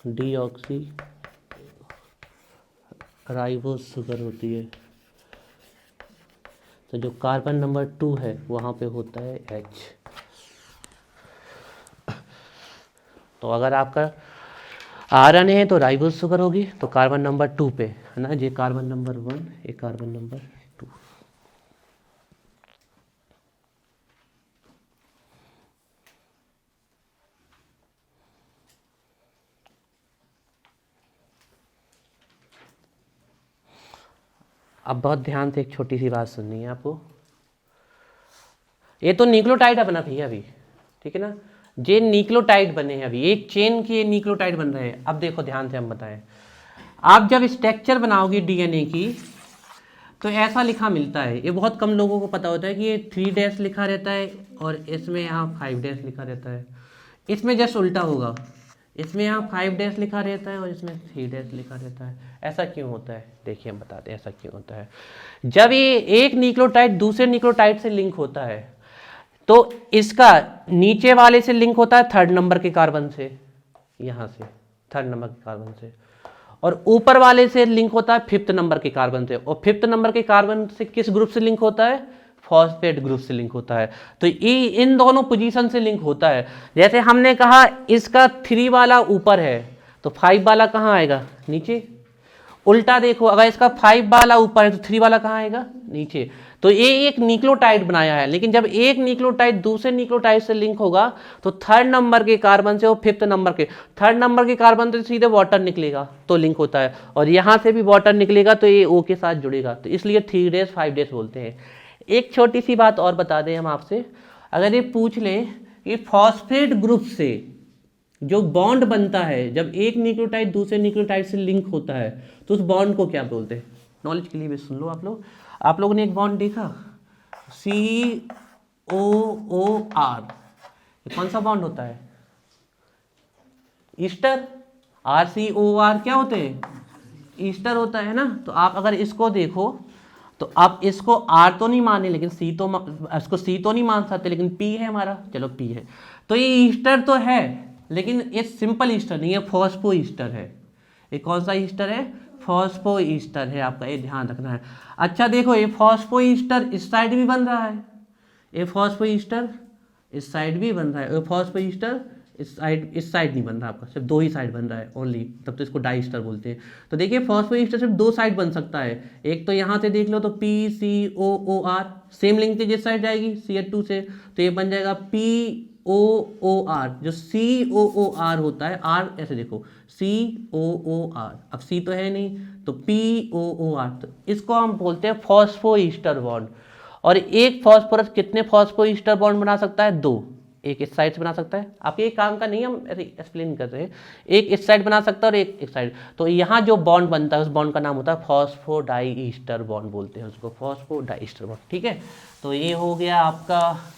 डीऑक्सीराइबोस शुगर होती है। तो जो कार्बन नंबर 2 है वहाँ पे होता है H। तो अगर आपका आरएनए है तो राइबोस शुगर होगी, तो कार्बन नंबर 2 पे है ना, ये कार्बन नंबर 1, ये कार्बन नंबर 2। अब बहुत ध्यान से एक छोटी सी बात सुननी है आपको। ये तो न्यूक्लियोटाइड है बना भैया अभी, ठीक है ना। जे न्यूक्लियोटाइड बने हैं अभी, एक चेन के न्यूक्लियोटाइड बन रहे हैं। अब देखो ध्यान से हम बताएं, आप जब स्ट्रक्चर बनाओगे डीएनए की तो ऐसा लिखा मिलता है। ये बहुत कम लोगों को पता होता है कि ये 3 लिखा रहता है और इसमें यहाँ 5 लिखा रहता है। इसमें जस्ट उल्टा होगा, इसमें यहाँ 5 लिखा रहता है और इसमें 3 लिखा रहता है। ऐसा क्यों होता है? देखिए हम बताते हैं ऐसा क्यों होता है। जब ये एक न्यूक्लियोटाइड दूसरे न्यूक्लियोटाइड से लिंक होता है तो इसका नीचे वाले से लिंक होता है 3rd नंबर के कार्बन से, यहाँ से 3rd नंबर के कार्बन से, और ऊपर वाले से लिंक होता है 5th नंबर के कार्बन से। और 5th नंबर के कार्बन से किस ग्रुप से लिंक होता है? फॉस्फेट ग्रुप से लिंक होता है। तो ये इन दोनों पोजीशन से लिंक होता है। जैसे हमने कहा इसका 3 वाला ऊपर है तो 5 वाला कहाँ आएगा? नीचे। उल्टा देखो, अगर इसका 5 वाला ऊपर है तो 3 वाला कहाँ आएगा? नीचे। तो ये एक न्यूक्लियोटाइड बनाया है, लेकिन जब एक न्यूक्लियोटाइड दूसरे न्यूक्लियोटाइड से लिंक होगा तो 3rd नंबर के कार्बन से और 5th नंबर के 3rd नंबर के कार्बन से सीधे वाटर निकलेगा तो लिंक होता है, और यहाँ से भी वाटर निकलेगा तो ये O के साथ जुड़ेगा। तो इसलिए 3 5 बोलते हैं। एक छोटी सी बात और बता दें हम आपसे, अगर ये पूछ लें कि फॉस्फेट ग्रुप से जो बॉन्ड बनता है जब एक न्यूक्लियोटाइड दूसरे न्यूक्लियोटाइड से लिंक होता है तो उस बॉन्ड को क्या बोलते हैं? नॉलेज के लिए भी सुन लो आप लोग। आप लोगों ने एक बॉन्ड देखा COOR, कौन सा बॉन्ड होता है? ईस्टर। RCOR क्या होते हैं? ईस्टर होता है ना। तो आप अगर इसको देखो तो अब इसको आर तो नहीं माने, लेकिन इसको सी तो नहीं मान सकते, लेकिन पी है हमारा, चलो पी है। तो ये ईस्टर तो है, लेकिन ये सिंपल ईस्टर नहीं है, फॉस्फो ईस्टर है। ये कौन सा ईस्टर है? फॉस्फो ईस्टर है आपका, ये ध्यान रखना है। अच्छा देखो, ये फॉस्फो ईस्टर इस साइड भी बन रहा है, ये फॉस्फो ईस्टर इस साइड भी बन रहा है, ये फॉस्फो ईस्टर इस साइड नहीं बन रहा आपका, सिर्फ दो ही साइड बन रहा है ओनली, तब तो इसको डाई ईस्टर बोलते हैं। तो देखिए फॉस्फो ईस्टर सिर्फ दो साइड बन सकता है, एक तो यहाँ से देख लो तो PCOOR, सेम लिंकेज इस साइड जाएगी CH2 से, तो ये बन जाएगा POOR। जो COOR होता है, R ऐसे देखो COOR, अब C तो है नहीं तो POOR, तो इसको हम बोलते हैं फॉस्फो ईस्टर बॉन्ड। और एक फॉस्फोरस कितने फॉस्फो ईस्टर बॉन्ड बना सकता है? दो। एक इस साइड से बना सकता है, आप ये काम का नहीं, हम एक्सप्लेन कर रहे हैं, एक इस साइड बना सकता है और एक इस साइड। तो यहाँ जो बॉन्ड बनता है उस बॉन्ड का नाम होता है फॉस्फोडाई ईस्टर बॉन्ड बोलते हैं उसको, फॉस्फोडाई ईस्टर बॉन्ड। ठीक है, तो ये हो गया आपका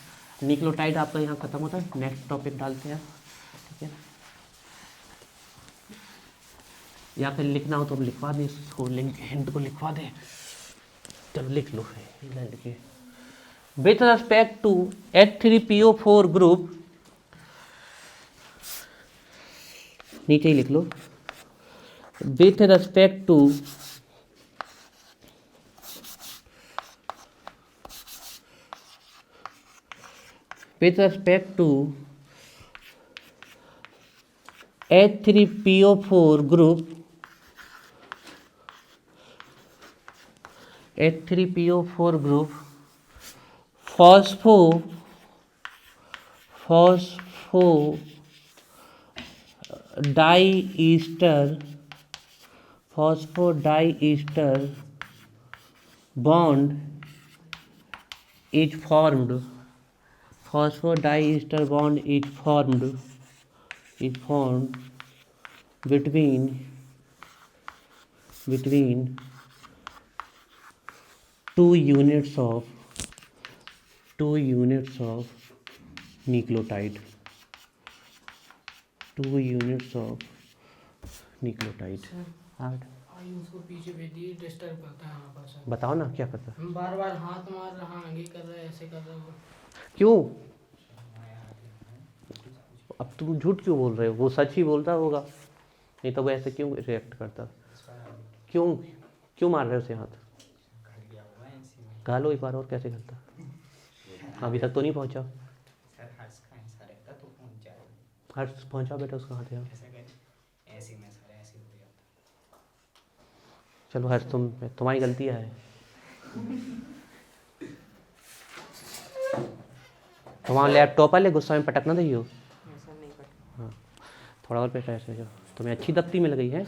न्यूक्लियोटाइड, आपका यहाँ खत्म होता है। नेक्स्ट टॉपिक डालते हैं, ठीक है। या फिर लिखना हो तो हम लिखवा दें, इसको लिंक हिंट को लिखवा दें, चलो लिख लो। लिखिए, with respect to H3PO4 group, नीचे ही लिख लो, with respect to H3PO4 group, H3PO4 group phosphodiester bond is formed, phosphodiester bond is formed between two units of nucleotide, हाँ उसको पीछे भेज दिए, डिस्टर्ब करता है हमारे पास। बताओ ना क्या करता है? बार बार हाथ मार रहा, आगे कर रहा है, ऐसे कर रहा है वो। क्यों? अब तुम झूठ क्यों बोल रहे हो? वो सच ही बोलता होगा, नहीं तो वो ऐसे क्यों रिएक्ट करता? क्यों मार रहे हो उसे हाथ? गालो एक बार और, कैसे करता? अभी तक तो नहीं पहुंचा। हर्ष पहुंचा बेटा उसका हाथ यहाँ। चलो हर्ष, तुम्हारी गलती है, तुम्हारा लैपटॉप है, गुस्सा में पटक ना दही हो। हाँ, थोड़ा और पेट ऐसे जो तुम्हें अच्छी दफ्ती मिल गई है,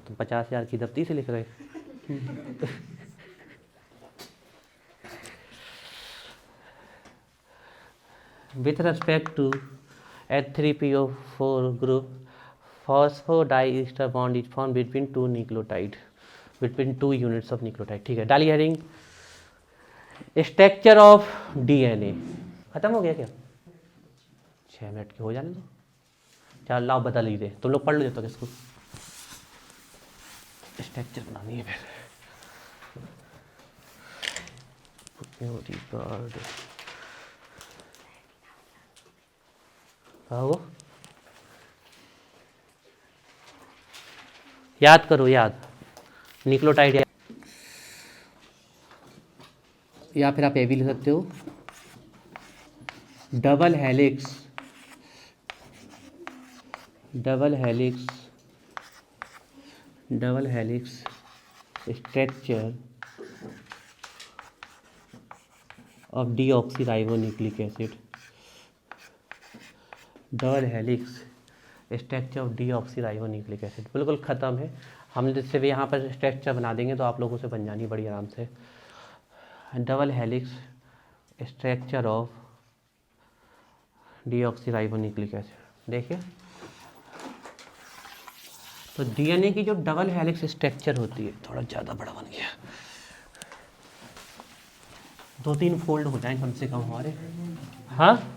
तुम 50,000 की दफ्ती से लिख रहे। With respect to H3PO4 group, phosphodiester bond is formed between two units of nucleotide। ठीक है, डालिए हेडिंग, स्ट्रक्चर ऑफ DNA। खत्म हो गया क्या? 6 मिनट के हो जाने दो। चल लाओ बता लीजिए, तुम लोग पढ़ लो जब तक इसको, स्ट्रक्चर बनानी है फिर। आओ याद करो, न्यूक्लियोटाइड, या फिर आप ये भी लिख सकते हो, double helix structure of deoxyribonucleic acid. Double helix structure of deoxyribonucleic acid बिल्कुल ख़त्म है। हम जिससे भी यहाँ पर स्ट्रक्चर बना देंगे तो आप लोगों से बन जानी बड़ी आराम से। Double helix structure of deoxyribonucleic acid, देखिए तो डीएनए की जो डबल हेलिक्स स्ट्रक्चर होती है, थोड़ा ज़्यादा बड़ा बन गया, 2-3 फोल्ड हो जाएं कम से कम हमारे। हाँ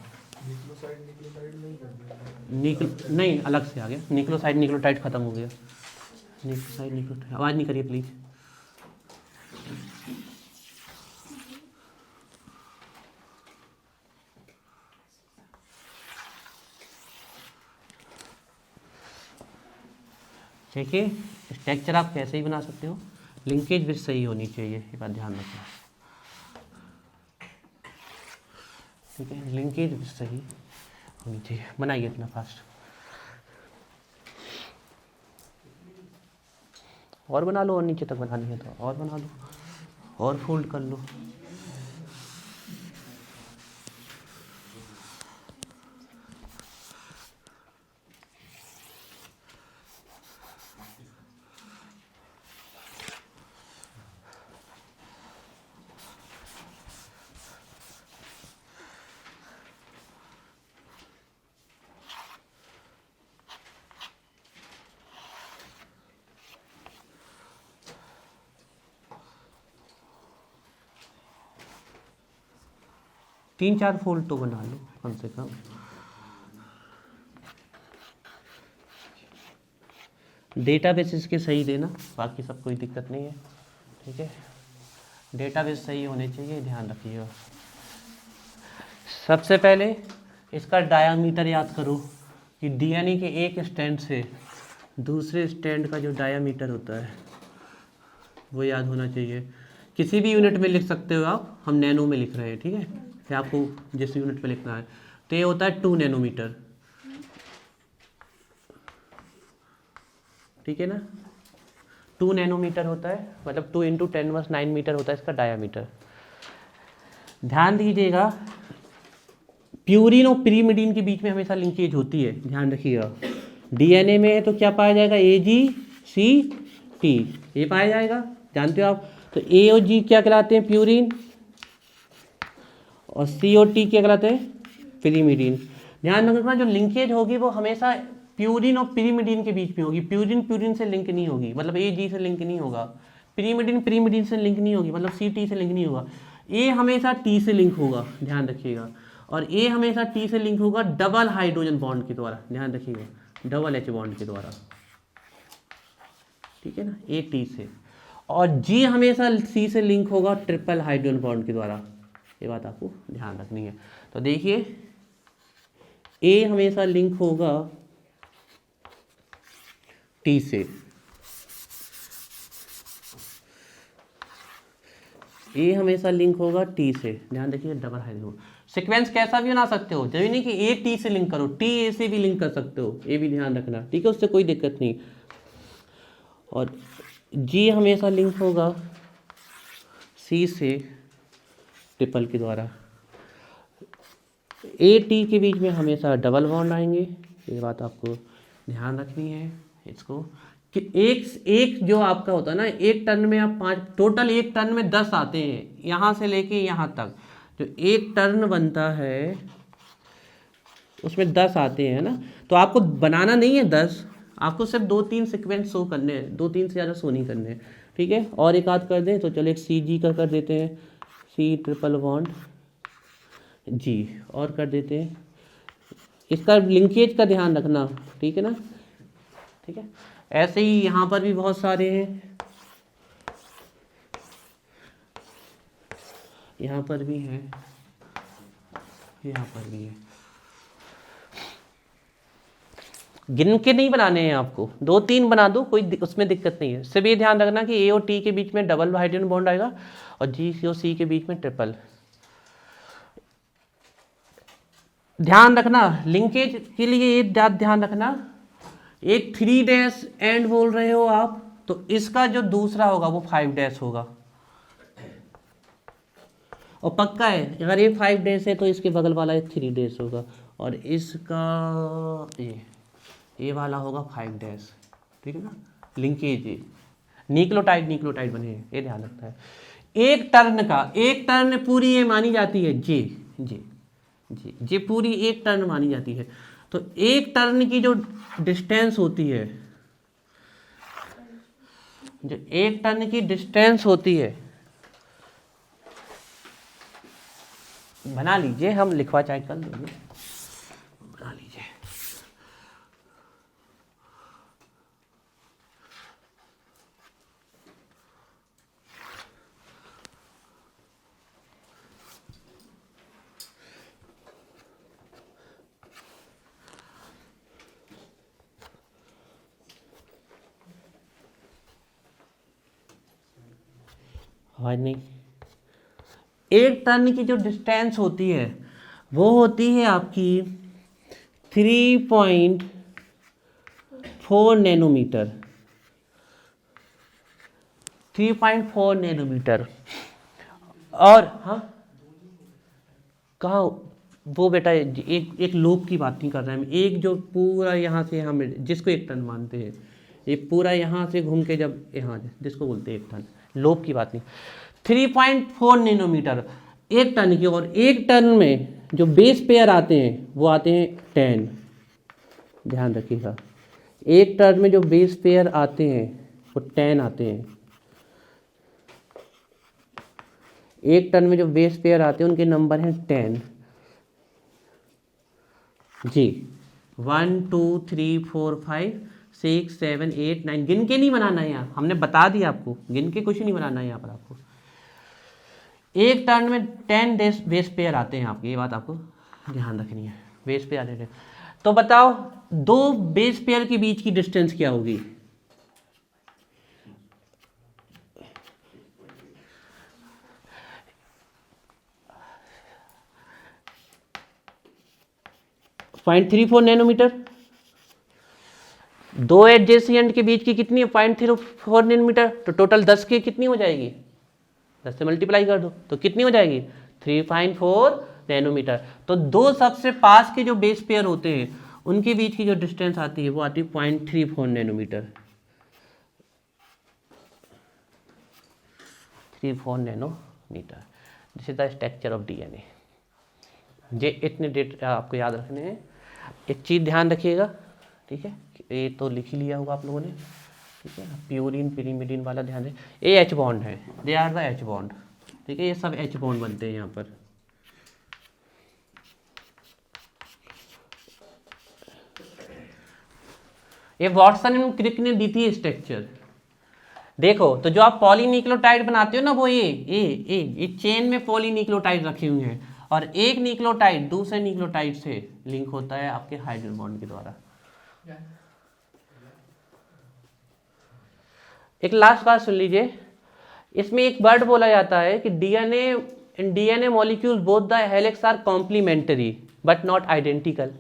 नहीं, अलग से आ गया, न्यूक्लियोसाइड न्यूक्लियोटाइड खत्म हो गया। न्यूक्लियोसाइड न्यूक्लियोटाइड, आवाज़ नहीं करिए प्लीज़। देखिए स्ट्रक्चर आप कैसे ही बना सकते हो, लिंकेज भी सही होनी चाहिए, ये बात ध्यान रखना। ठीक है, लिंकेज भी सही होनी चाहिए। बनाइए इतना फास्ट, और बना लो, और नीचे तक बनानी है तो और बना लो, और फोल्ड कर लो। तीन चार फोल्ड तो बना लो कम से कम। डेटाबेस इसके सही देना, बाकी सब कोई दिक्कत नहीं है। ठीक है, डेटाबेस सही होने चाहिए, ध्यान रखिएगा। सबसे पहले इसका डायामीटर याद करो कि डीएनए के एक स्टैंड से दूसरे स्टैंड का जो डायामीटर होता है वो याद होना चाहिए। किसी भी यूनिट में लिख सकते हो आप, हम नैनो में लिख रहे हैं, ठीक है, या आपको जिस यूनिट में लिखना है। तो ये होता है 2 नैनोमीटर, ठीक है ना, 2 नैनोमीटर होता है, मतलब 2 × 10⁻⁹ मीटर होता है इसका डायामीटर। ध्यान दीजिएगा, प्यूरिन और पिरीमिडीन के बीच में हमेशा लिंकेज होती है, ध्यान रखिएगा। डीएनए में तो क्या पाया जाएगा, AGCT, ये पाया जाएगा, जानते हो आप। तो A और G क्या कहलाते हैं, प्यूरिन, और C और T क्या कहलाते हैं, पिरीमिडीन। ध्यान रखना, जो लिंकेज होगी वो हमेशा प्यूरिन और पिरीमिडीन के बीच में होगी। प्यूरिन प्यूरिन से लिंक नहीं होगी, मतलब AG से लिंक नहीं होगा। पिरीमिडीन पिरीमिडीन से लिंक नहीं होगी, मतलब CT से लिंक नहीं होगा। A हमेशा T से लिंक होगा, ध्यान रखिएगा, और A हमेशा T से लिंक होगा डबल हाइड्रोजन बॉन्ड के द्वारा, ध्यान रखिएगा, डबल H बॉन्ड के द्वारा, ठीक है ना, A T से। और G हमेशा C से लिंक होगा ट्रिपल हाइड्रोजन बॉन्ड के द्वारा, ये बात आपको ध्यान रखनी है। तो देखिए A हमेशा लिंक होगा T से, A हमेशा लिंक होगा T से, ध्यान रखिए, डबल हाइड्रोजन। सीक्वेंस कैसा भी बना सकते हो, जरूरी नहीं कि A T से लिंक करो, T A से भी लिंक कर सकते हो, ये भी ध्यान रखना, ठीक है, उससे कोई दिक्कत नहीं। और G हमेशा लिंक होगा C से ट्रिपल के द्वारा। A T के बीच में हमेशा डबल बॉन्ड आएंगे, ये बात आपको ध्यान रखनी है। इसको कि एक जो आपका होता है ना, एक टर्न में आप 5, टोटल एक टर्न में 10 आते हैं, यहाँ से लेके यहाँ तक जो एक टर्न बनता है उसमें 10 आते हैं ना। तो आपको बनाना नहीं है 10, आपको सिर्फ 2-3 सीक्वेंस शो करने हैं, 2-3 से ज़्यादा शो नहीं करने हैं, ठीक है। और एक आध कर दें तो चलो, एक CG का कर देते हैं, C ट्रिपल बॉन्ड G, और कर देते हैं, इसका लिंकेज का ध्यान रखना, ठीक है ना, ठीक है। ऐसे ही यहाँ पर भी बहुत सारे हैं, यहाँ पर भी हैं, यहाँ पर भी है। गिन के नहीं बनाने हैं आपको, 2-3 बना दो, कोई उसमें दिक्कत नहीं है। सिर्फ ये ध्यान रखना कि A और T के बीच में डबल हाइड्रोजन बॉन्ड आएगा और G और C के बीच में ट्रिपल। ध्यान रखना लिंकेज के लिए ये ध्यान रखना, एक 3 एंड बोल रहे हो आप, तो इसका जो दूसरा होगा वो 5 होगा, और पक्का है अगर ये 5 है तो इसके बगल वाला एक 3 होगा, और इसका ये वाला होगा 5, ठीक है ना। लिंकेज न्यूक्लियोटाइड बने हैं, ये ध्यान रखना है। एक टर्न पूरी ये मानी जाती है, जे पूरी एक टर्न मानी जाती है। तो एक टर्न की जो डिस्टेंस होती है, जो एक टर्न की डिस्टेंस होती है, बना लीजिए, हम लिखवा चाहे कर देंगे, बना लीजिए। आवाज नहीं। एक टन की जो डिस्टेंस होती है वो होती है आपकी 3.4 नैनोमीटर। 3.4 नैनोमीटर। और हाँ, कहाँ वो बेटा, एक लूप की बात नहीं कर रहे हैं हम, एक जो पूरा यहाँ से हम जिसको एक टन मानते हैं, ये पूरा यहाँ से घूम के जब यहाँ जिसको बोलते हैं एक टन, लूप की बात नहीं। 3.4 नैनोमीटर एक टन की, और एक टन में जो बेस पेयर आते हैं वो आते हैं 10। ध्यान रखिएगा, एक टन में जो बेस पेयर आते हैं वो 10 आते हैं। एक टन में जो बेस पेयर आते हैं उनके नंबर हैं 10 जी। 1 2 3 4 5 6 7 8 9, गिन के नहीं बनाना है यहाँ, हमने बता दिया आपको, गिन के कुछ नहीं बनाना है यहाँ पर आपको। एक टर्न में 10 बेस पेयर आते हैं आपके, ये बात आपको ध्यान रखनी है, बेस पेयर आते हैं। तो बताओ दो बेस पेयर के बीच की डिस्टेंस क्या होगी? Point 3.4 nanometre. दो एडजेसेंट के बीच की कितनी है? 0.04 नैनोमीटर। तो टोटल 10 की कितनी हो जाएगी? 10 से मल्टीप्लाई कर दो तो कितनी हो जाएगी? 3.4 नैनोमीटर। तो दो सबसे पास के जो बेस पेयर होते हैं उनके बीच की जो डिस्टेंस आती है वो आती है 0.34 nanometre. 34 nanometre. This is the structure of DNA. ये इतने डेट आपको याद रखने हैं। एक चीज़ ध्यान रखिएगा, ठीक है, ये तो लिख ही लिया होगा आप लोगों ने, ठीक है। प्यूरिन पिरीमिडिन वाला ध्यान दें, ये एच बॉन्ड है, they are the H bond, ठीक है, ये सब एच बॉन्ड बनते हैं यहाँ पर। ये वॉटसन एंड क्रिक ने दी थी स्ट्रक्चर। देखो तो जो आप पॉलीन्यूक्लियोटाइड बनाते हो ना, वो ये चेन में पॉलीन्यूक्लियोटाइड रखे हुए हैं, और एक न्यूक्लियोटाइड दूसरे न्यूक्लियोटाइड से लिंक होता है आपके हाइड्रोजन बॉन्ड के द्वारा। एक लास्ट बात सुन लीजिए, इसमें एक वर्ड बोला जाता है कि DNA molecules both the helix are complementary but not identical.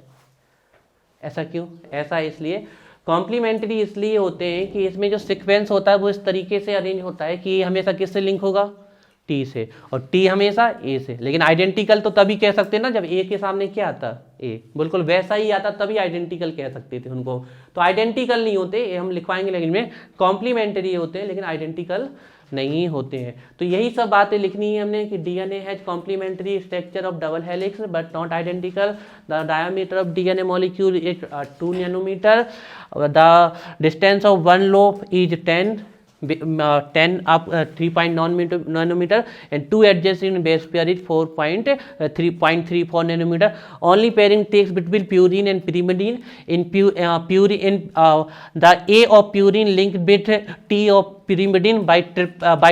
ऐसा क्यों? ऐसा इसलिए कॉम्प्लीमेंट्री इसलिए होते हैं कि इसमें जो सीक्वेंस होता है वो इस तरीके से अरेंज होता है कि हमेशा किससे लिंक होगा? टी से, और टी हमेशा ए से। लेकिन आइडेंटिकल तो तभी कह सकते हैं ना जब ए के सामने क्या आता? ए, बिल्कुल वैसा ही आता तभी आइडेंटिकल कह सकते थे उनको। तो आइडेंटिकल नहीं होते, ये हम लिखवाएंगे लेकिन में कॉम्प्लीमेंट्री होते हैं लेकिन आइडेंटिकल नहीं होते हैं। तो यही सब बातें लिखनी है हमने कि DNA has complementary structure of double helix but not identical. The diameter of DNA molecule is 2 nanometre. The distance of one lobe is 10 up 3.9 nanometer, and two adjacent base pair is 3.34 nanometer. Only pairing takes between purine and pyrimidine. In the A of purine linked with T of pyrimidine by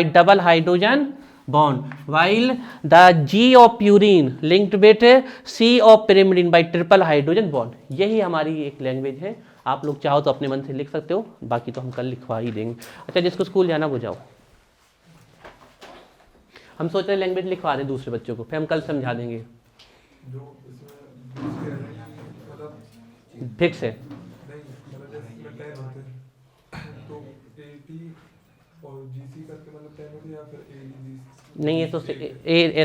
double hydrogen bond, while the G of purine linked with C of pyrimidine by triple hydrogen bond. यही हमारी एक language है। आप लोग चाहो तो अपने मन से लिख सकते हो, बाकी तो हम कल लिखवा ही देंगे। अच्छा, जिसको स्कूल जाना वो जाओ, हम सोच रहे लैंग्वेज लिखवा दें दूसरे बच्चों को, फिर हम कल समझा देंगे। फिक्स है नहीं, ये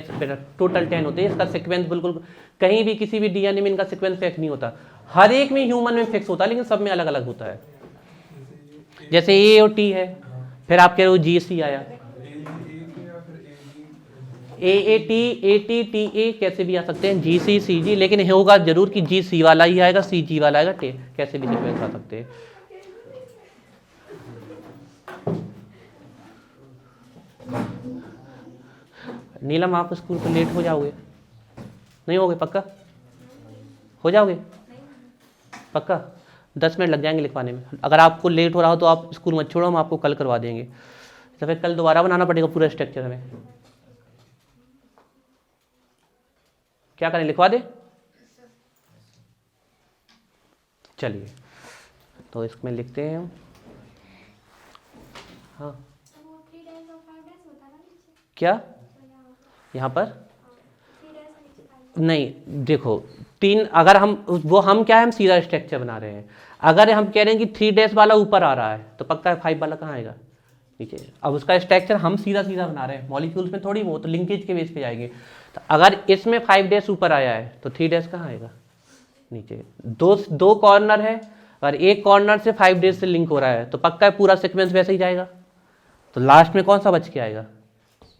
तो बेटा टोटल 10 होते हैं। इसका सीक्वेंस बिल्कुल कहीं भी किसी भी डीएनए में इनका सीक्वेंस फिक्स नहीं होता। हर एक में ह्यूमन में फिक्स होता है लेकिन सब में अलग अलग होता है। जैसे ए और टी है, फिर आप कह रहे हो जी सी आया, ए टी टी ए कैसे भी आ सकते हैं, जी सी सी जी, लेकिन होगा जरूर कि जी सी वाला ही आएगा, सी जी वाला आएगा, टे कैसे भी सीक्वेंस आ सकते हैं। नीलम आप स्कूल पर लेट हो जाओगे? नहीं होगे? पक्का हो जाओगे? पक्का 10 मिनट लग जाएंगे लिखवाने में। अगर आपको लेट हो रहा हो तो आप स्कूल मत छोड़ो, हम आपको कल करवा देंगे। तो फिर कल दोबारा बनाना पड़ेगा पूरा स्ट्रक्चर हमें। क्या करें, लिखवा दे? चलिए तो इसमें लिखते हैं हम। हाँ क्या यहाँ पर नहीं, देखो 3, अगर हम क्या है, हम सीधा स्ट्रक्चर बना रहे हैं। अगर हम कह रहे हैं कि 3 डैश वाला ऊपर आ रहा है तो पक्का है 5 वाला कहाँ आएगा, नीचे। अब उसका स्ट्रक्चर हम सीधा सीधा बना रहे हैं, मॉलिक्यूल्स में थोड़ी, वो तो लिंकेज के बेस पे जाएंगे। तो अगर इसमें 5 डैश ऊपर आया है तो 3 डैश कहाँ आएगा, नीचे। दो कॉर्नर है, अगर एक कॉर्नर से 5 डैश से लिंक हो रहा है तो पक्का है पूरा सीक्वेंस वैसे ही जाएगा। तो लास्ट में कौन सा बच के आएगा,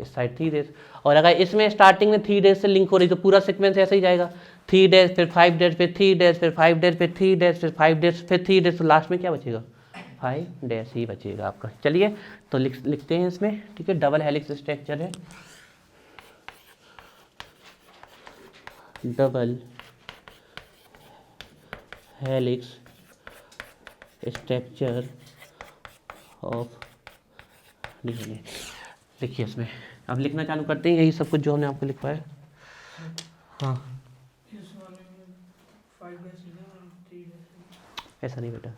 इस साइड 3 डैश। और अगर इसमें स्टार्टिंग में 3 डैश से लिंक हो रही तो पूरा सीक्वेंस ऐसे ही जाएगा, 3 डैश फिर 5 डैश फिर 3 डैश फिर 5 डैश फिर 3 डैश फिर 5 डैश फिर 3 डैश। तो लास्ट में क्या बचेगा, 5 डैश ही बचेगा आपका। चलिए तो लिखते हैं इसमें, ठीक है। डबल हेलिक्स स्ट्रक्चर है, double helix structure of DNA. लिखिए इसमें, अब लिखना चालू करते हैं यही सब कुछ जो हमने आपको लिखवाया। हाँ, इस वाले में 5 डैश है और 3 डैश। ऐसा नहीं बेटा,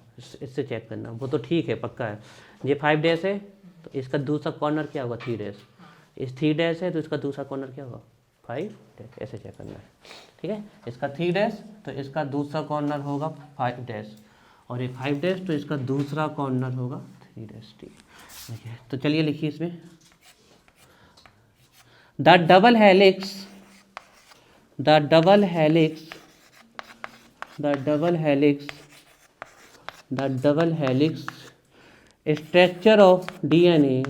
इससे चेक करना, वो तो ठीक है पक्का है। ये 5 डैश है तो इसका दूसरा कॉर्नर क्या होगा, 3 डैश। इस 3 डैश है तो इसका दूसरा कॉर्नर क्या होगा, 5 डैश। ऐसे चेक करना है, ठीक है। इसका 3 डैश तो इसका दूसरा कॉर्नर होगा 5 डैश, और ये 5 डैश तो इसका दूसरा कॉर्नर होगा 3 डैश, ठीक है। तो चलिए लिखिए इसमें, the double helix structure of DNA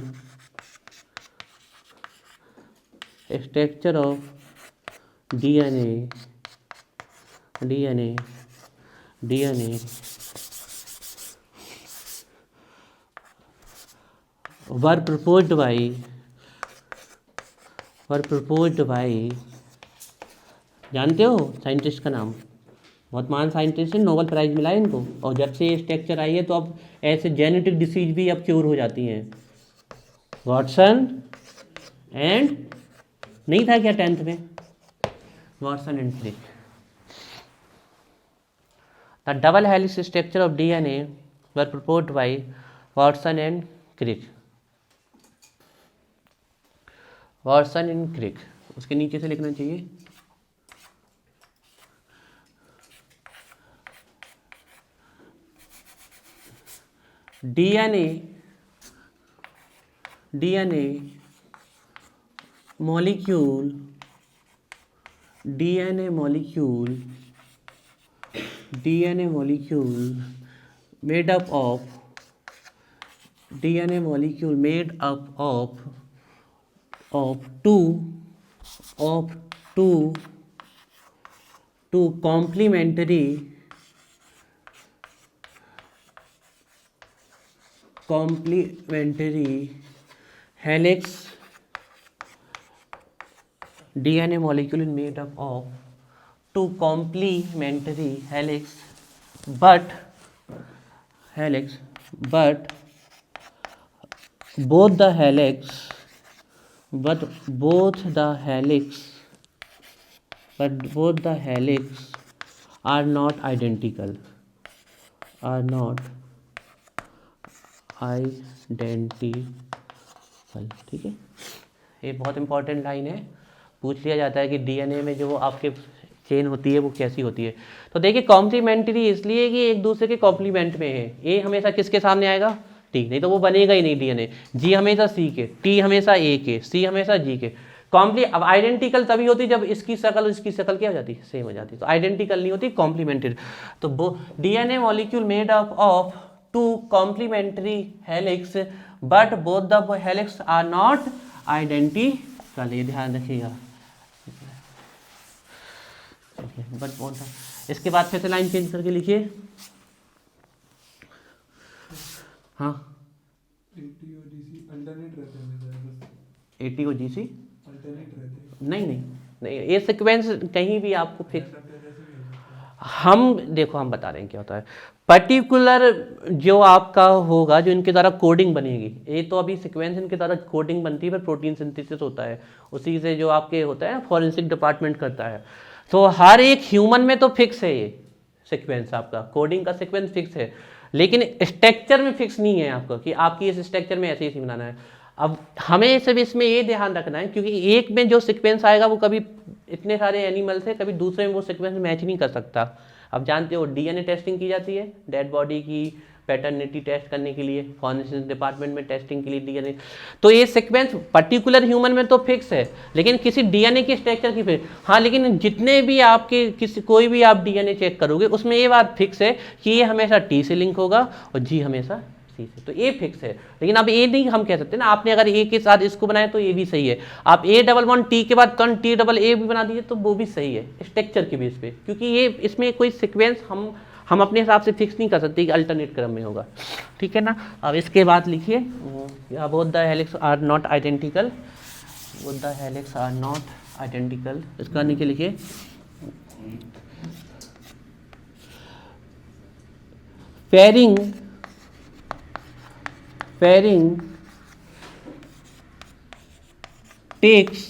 were proposed by जानते हो साइंटिस्ट का नाम, बहुत महान साइंटिस्ट है, नोबेल प्राइज मिला है इनको। और जब से ये स्ट्रक्चर आई है तो अब ऐसे जेनेटिक डिसीज भी अब क्योर हो जाती हैं। वॉटसन एंड, नहीं था क्या 10th में, Watson and Crick. The double helix structure of DNA were proposed by Watson and Crick. Watson and Crick, उसके नीचे से लिखना चाहिए DNA molecule made up of two complementary helix. DNA molecule is made up of two complementary helix, but both the helix are not identical. ठीक है, ये बहुत important line है, पूछ लिया जाता है कि डीएनए में जो आपके चेन होती है वो कैसी होती है। तो देखिए कॉम्प्लीमेंट्री इसलिए कि एक दूसरे के कॉम्प्लीमेंट में है। ए हमेशा किसके सामने आएगा, टी, नहीं तो वो बनेगा ही नहीं डीएनए। जी हमेशा सी के, टी हमेशा ए के, सी हमेशा जी के। अब आइडेंटिकल तभी होती जब इसकी शक्ल क्या हो जाती, सेम हो जाती। तो आइडेंटिकल नहीं होती, कॉम्प्लीमेंट्री। तो DNA molecule made up of two complementary helix but both the helix are not identical, ये ध्यान रखिएगा। बट कौन सा, इसके बाद फिर से लाइन चेंज करके लिखिए। हाँ, AT और GC नहीं, ये सीक्वेंस कहीं भी आपको फिक्स, हम बता रहे हैं क्या होता है। पर्टिकुलर जो आपका होगा, जो इनके द्वारा कोडिंग बनेगी, ये तो अभी सीक्वेंस इनके द्वारा कोडिंग बनती है, पर प्रोटीन सिंथेसिस होता है, उसी से जो आपके होता है फॉरेंसिक डिपार्टमेंट करता है। तो हर एक ह्यूमन में तो फिक्स है ये सीक्वेंस, आपका कोडिंग का सीक्वेंस फिक्स है, लेकिन स्ट्रक्चर में फिक्स नहीं है आपका कि आपकी इस स्ट्रक्चर में ऐसे ही बनाना है। अब हमें सिर्फ इसमें ये ध्यान रखना है, क्योंकि एक में जो सीक्वेंस आएगा वो कभी इतने सारे एनिमल से कभी दूसरे में वो सीक्वेंस मैच नहीं कर सकता। अब जानते हो डीएनए टेस्टिंग की जाती है डेड बॉडी की पैटर्निटी टेस्ट करने के लिए, फॉरेंसिक डिपार्टमेंट में टेस्टिंग के लिए डीएनए। तो ये सीक्वेंस पर्टिकुलर ह्यूमन में तो फिक्स है, लेकिन किसी डीएनए की स्ट्रक्चर की फिक्स, हाँ लेकिन जितने भी आपके किसी कोई भी आप डीएनए चेक करोगे उसमें ये बात फिक्स है कि ये हमेशा टी से लिंक होगा और जी हमेशा सी से, तो ए फिक्स है। लेकिन अब ए नहीं हम कह सकते ना, आपने अगर ए के साथ इसको बनाया तो ये भी सही है, आप ए डबल वन टी के बाद कौन टी डबल ए भी बना दीजिए तो वो भी सही है स्ट्रक्चर के बेस पे, क्योंकि ये इसमें कोई सीक्वेंस हम अपने हिसाब से फिक्स नहीं कर सकते कि अल्टरनेट क्रम में होगा, ठीक है ना। अब इसके बाद लिखिए both the helix are not identical, both the helix are not identical, इसका नीचे लिखिए pairing takes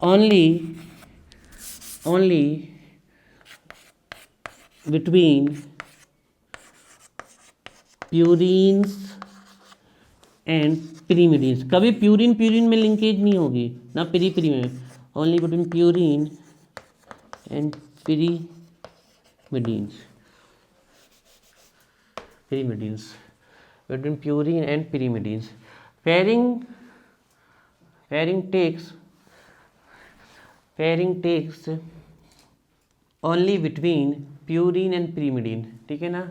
only between purines and pyrimidines। कभी प्यूरिन में लिंकेज नहीं होगी ना पिरी में, only between purine and pyrimidines, between purine and pyrimidines। Pairing takes only between purine and pyrimidine, ठीक है ना।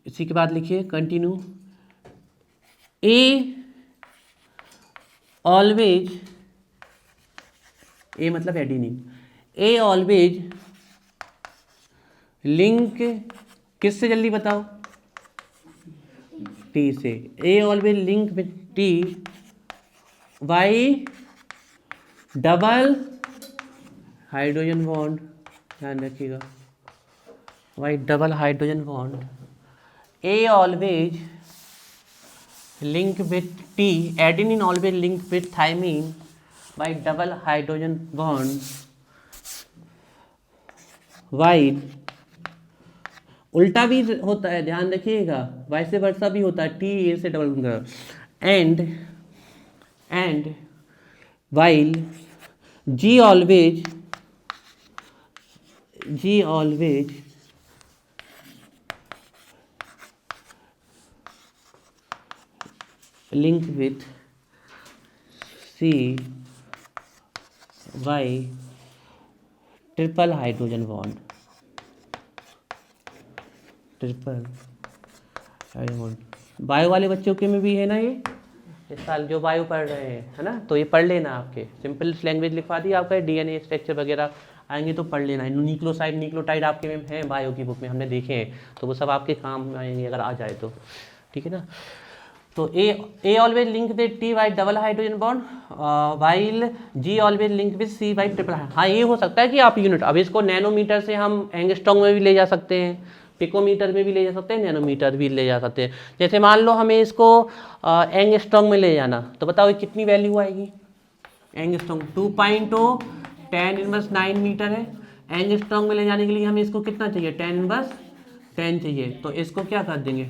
इसी के बाद लिखिए कंटिन्यू, ए ऑलवेज, ए मतलब एडेनिन, ए ऑलवेज लिंक किससे जल्दी बताओ, टी से, A always link with T by double hydrogen bond, ध्यान रखिएगा by double hydrogen bond, A always link with T, adenine always link with thymine by double hydrogen bond, while उल्टा भी होता है, ध्यान रखिएगा, वैसे वर्षा भी होता है, टी ए से double, and while G always link with C by triple hydrogen bond, bio वाले बच्चों के में भी है ना, ये इस साल जो बायो पढ़ रहे हैं है ना, तो ये पढ़ लेना, आपके सिंपल लैंग्वेज लिखवा दी, आपका डीएनए स्ट्रक्चर वगैरह आएंगे तो पढ़ लेना, न्यूक्लियोसाइड न्यूक्लियोटाइड आपके में हैं बायो की बुक में, हमने देखे हैं, तो वो सब आपके काम आएंगे अगर आ जाए तो, ठीक है ना। तो A always link with T by double hydrogen bond while G always link with C by triple. हाँ ये हो सकता है कि आप यूनिट, अब इसको नैनोमीटर से हम एंगस्ट्रॉन्ग में भी ले जा सकते हैं, पिकोमीटर में भी ले जा सकते हैं, नैनोमीटर भी ले जा सकते हैं। जैसे मान लो हमें इसको एंगस्ट्रॉन्ग में ले जाना, तो बताओ कितनी वैल्यू आएगी, एंगस्ट्रॉन्ग 2.0 10⁻⁹ मीटर है, एंगस्ट्रॉन्ग में ले जाने के लिए हमें इसको कितना चाहिए 10⁻10 चाहिए, तो इसको क्या कर देंगे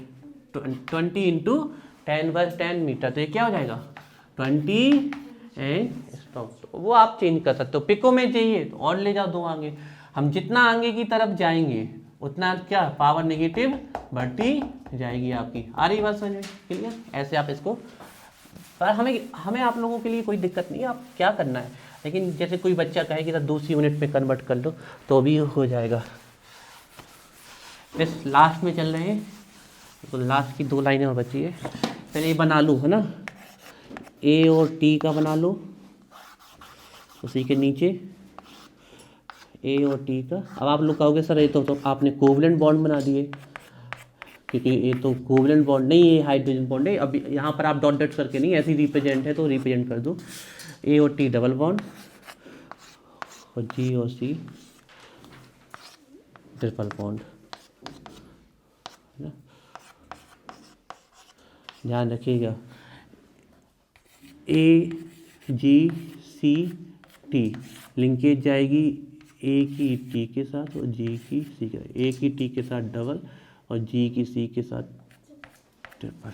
20 × 10⁻10 मीटर, तो ये क्या हो जाएगा 20 एंगस्ट्रॉन्ग। तो वो आप चेंज कर सकते हो, पिको में चाहिए तो और ले जाओ 2 आगे, हम जितना आगे की तरफ जाएंगे उतना क्या पावर नेगेटिव बढ़ती जाएगी आपकी। आ रही बात समझ में, क्लियर। ऐसे आप इसको, पर हमें आप लोगों के लिए कोई दिक्कत नहीं है, आप क्या करना है, लेकिन जैसे कोई बच्चा कहे कि 2 यूनिट में कन्वर्ट कर लो तो भी हो जाएगा। बस लास्ट में चल रहे हैं, तो लास्ट की 2 लाइनें और बची है, पहले ये बना लो है ना, ए और टी का बना लो, उसी के नीचे ए और टी का। अब आप लोग कहोगे सर ये तो आपने कोवलेंट बॉन्ड बना दिए, क्योंकि ये तो कोवलेंट बॉन्ड नहीं, ये हाइड्रोजन बॉन्ड है। अब यहाँ पर आप डॉट डॉट करके नहीं, ऐसे रिप्रेजेंट है तो रिप्रेजेंट कर दो, ए और टी डबल बॉन्ड और जी और सी ट्रिपल बॉन्ड, है ना। ध्यान रखिएगा ए जी सी टी लिंकेज जाएगी ए की टी के साथ और जी की सी के साथ, ए की टी के साथ डबल और जी की सी के साथ ट्रिपल।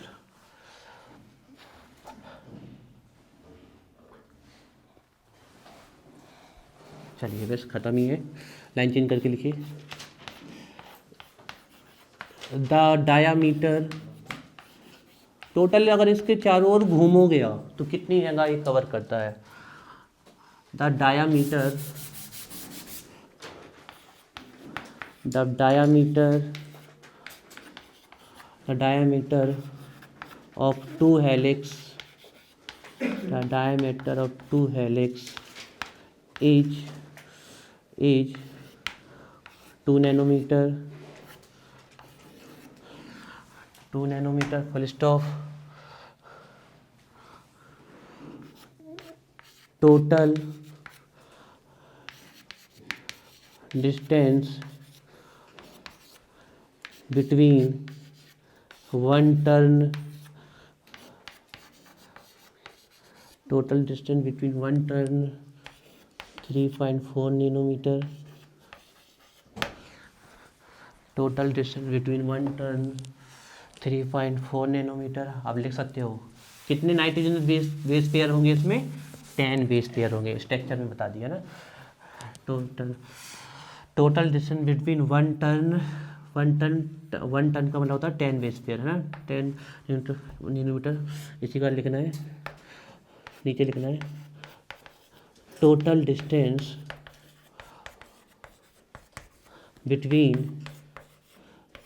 चलिए बस ख़त्म ही है, लाइन चेंज करके लिखिए। द डायामीटर, टोटल अगर इसके चारों ओर घूमोगे आप तो कितनी जगह ये कवर करता है। The diameter of two helix is 2 nanometer, full stop। total distance between one turn 3.4 nanometer। Total distance between one turn 3.4 nanometre. आप लिख सकते हो कितने नाइट्रोजन बेस पेयर होंगे इसमें, 10 बेस पेयर होंगे, स्ट्रक्चर में बता दिया ना। Total distance between one turn का मतलब होता है 10 बेस पेयर, है ना, 10 नैनोमीटर। इसी का लिखना है, नीचे लिखना है total distance between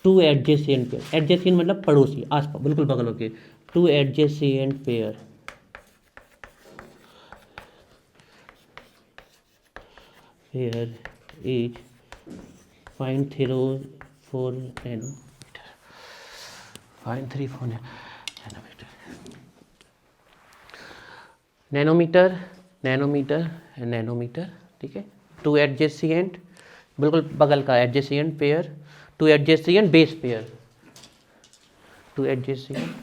two adjacent pair. Adjacent मतलब पड़ोसी, आस पास, बिल्कुल बगलों के। Two adjacent pair is 0.34 nanometre. 0.34 nanometre, nanometre nanometre nanometre, ठीक है। टू एडजेसेंट, बिल्कुल बगल का adjacent pair, two adjacent base pair, two adjacent.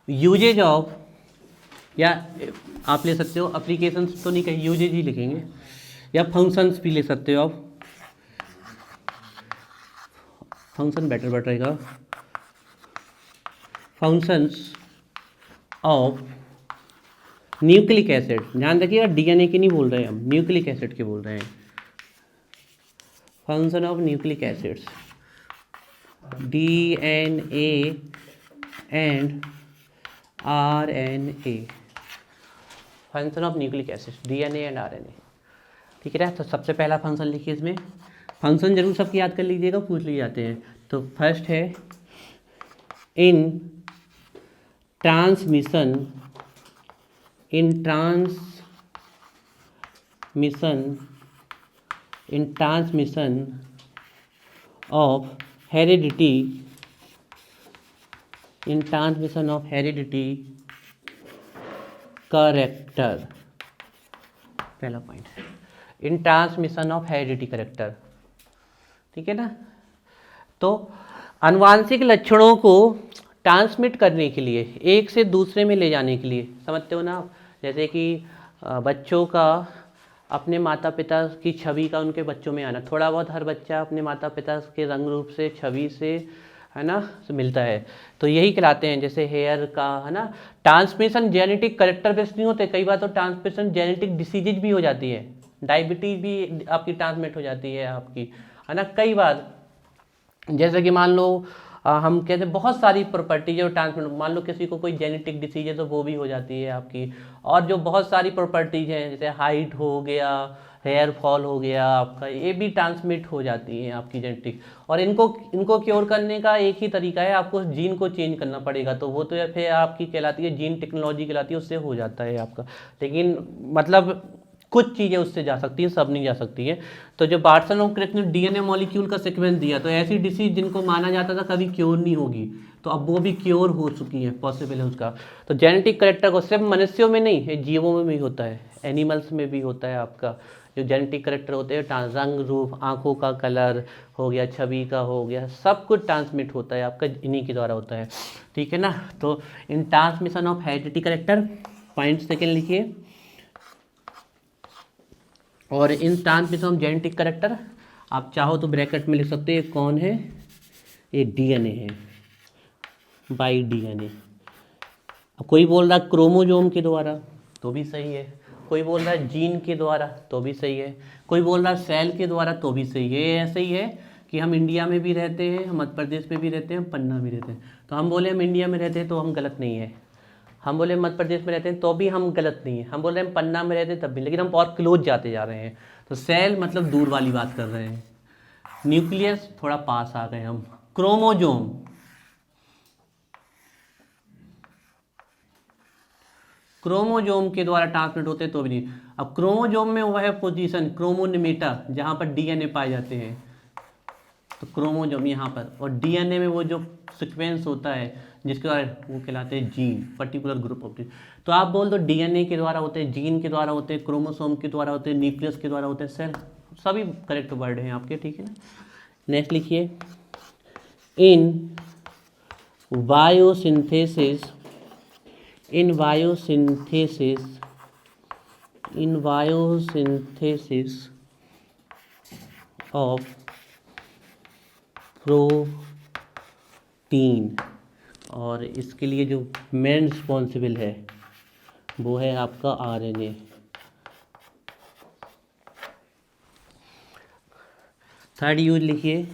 Usages of, या आप ले सकते हो एप्लीकेशंस तो नहीं कहीं, यूजेज ही लिखेंगे, या फंक्शंस भी ले सकते हो आप, फंक्शन बेटर रहेगा। फंक्शंस ऑफ न्यूक्लिक एसिड, ध्यान रखिएगा डीएनए की नहीं बोल रहे हैं हम, न्यूक्लिक एसिड के बोल रहे हैं। Function of nucleic acids, DNA and RNA. Function of nucleic acid, DNA and RNA, ठीक है ना। तो सबसे पहला फंक्शन लिखिए, इसमें फंक्शन जरूर सबकी याद कर लीजिएगा, पूछ लिए जाते हैं। तो फर्स्ट है इन ट्रांसमिशन of heredity, character, पहला point, in transmission of heredity character, ठीक है ना। तो आनुवांशिक लक्षणों को ट्रांसमिट करने के लिए, एक से दूसरे में ले जाने के लिए, समझते हो ना आप, जैसे कि बच्चों का अपने माता पिता की छवि का उनके बच्चों में आना, थोड़ा बहुत हर बच्चा अपने माता पिता के रंग रूप से, छवि से, है ना, मिलता है, तो यही कहलाते हैं। जैसे हेयर का, है ना, ट्रांसमिशन जेनेटिक करेक्टर बेस्ड नहीं होते, कई बार तो ट्रांसमिशन जेनेटिक डिसीजेज भी हो जाती है, डायबिटीज भी आपकी ट्रांसमिट हो जाती है आपकी, है ना, कई बार। जैसे कि मान लो हम कहते हैं बहुत सारी प्रॉपर्टीज और ट्रांसमिट, मान लो किसी को कोई जेनेटिक डिसीज है तो वो भी हो जाती है आपकी। और जो बहुत सारी प्रॉपर्टीज हैं, जैसे हाइट हो गया, हेयर फॉल हो गया आपका, ये भी ट्रांसमिट हो जाती है आपकी जेनेटिक। और इनको क्योर करने का एक ही तरीका है, आपको जीन को चेंज करना पड़ेगा, तो वो तो फिर आपकी कहलाती है जीन टेक्नोलॉजी कहलाती है, उससे हो जाता है आपका। लेकिन मतलब कुछ चीज़ें उससे जा सकती हैं, सब नहीं जा सकती हैं। तो जो वाटसन और क्रिक ने डीएनए मॉलिक्यूल का सीक्वेंस दिया, तो ऐसी डिसीज जिनको माना जाता था कभी क्योर नहीं होगी, तो अब वो भी क्योर हो चुकी है, पॉसिबल है उसका। तो जेनेटिक करेक्टर को सिर्फ मनुष्यों में नहीं है, जीवों में भी होता है, एनिमल्स में भी होता है आपका। जो जेनेटिक करेक्टर होते हैं, रंग रूप, आँखों का कलर हो गया, छवि का हो गया, सब कुछ ट्रांसमिट होता है आपका, इन्हीं के द्वारा होता है, ठीक है ना। तो in transmission of heredity character, point second लिखिए, और in transmission of genetic character आप चाहो तो ब्रैकेट में लिख सकते हैं कौन है, ये डीएनए है, बाई डीएनए। अब कोई बोल रहा है क्रोमोजोम के द्वारा, तो भी सही है। कोई बोल रहा है जीन के द्वारा, तो भी सही है। कोई बोल रहा है सेल के द्वारा, तो भी सही है। ये ऐसे ही है कि हम इंडिया में भी रहते हैं, हम मध्य प्रदेश में भी रहते हैं, हम पन्ना भी रहते हैं। तो हम बोले हम इंडिया में रहते हैं तो हम गलत नहीं है, हम बोले मध्य प्रदेश में रहते हैं तो भी हम गलत नहीं है, हम बोल रहे हैं हम पन्ना में रहते हैं तब भी, लेकिन हम और क्लोज जाते जा रहे हैं। तो सेल मतलब दूर वाली बात कर रहे हैं, न्यूक्लियस थोड़ा पास आ गए हम। क्रोमोजोम, क्रोमोजोम के द्वारा ट्रांसमिट होते तो भी नहीं। अब क्रोमोजोम में वह है पोजीशन क्रोमोनिमेटा जहाँ पर डीएनए पाए जाते हैं, तो क्रोमोजोम यहाँ पर, और डीएनए में वो जो सीक्वेंस होता है जिसके द्वारा वो कहलाते हैं gene, particular group of gene. तो आप बोल दो डीएनए के द्वारा होते हैं, जीन के द्वारा होते हैं, क्रोमोसोम के द्वारा होते हैं, न्यूक्लियस के द्वारा होते हैं, सेल, सभी करेक्ट वर्ड हैं आपके, ठीक है ना। नेक्स्ट लिखिए, in biosynthesis, in biosynthesis of protein, और इसके लिए जो मेन रिस्पॉन्सिबल है वो है आपका आरएनए। थर्ड यूज लिखिए,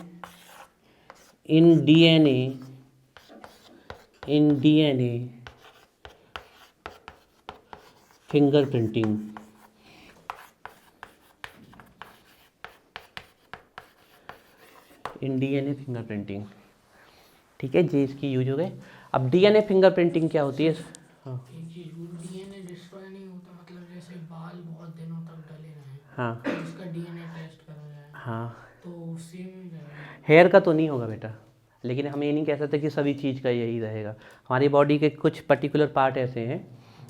in DNA fingerprinting, in DNA fingerprinting, ठीक है जी, इसकी यूज हो गए। अब डीएनए फिंगरप्रिंटिंग क्या होती है? हाँ, एक चीज, वो डीएनए डिस्ट्रॉय नहीं होता, मतलब जैसे बाल बहुत दिनों तक डले रहे, हाँ, तो उसका डीएनए टेस्ट करा जाए, हाँ, तो सेम जाएगा। हेयर का तो नहीं होगा बेटा, लेकिन हम ये नहीं कह सकते कि सभी चीज़ का यही रहेगा। हमारी बॉडी के कुछ पर्टिकुलर पार्ट ऐसे हैं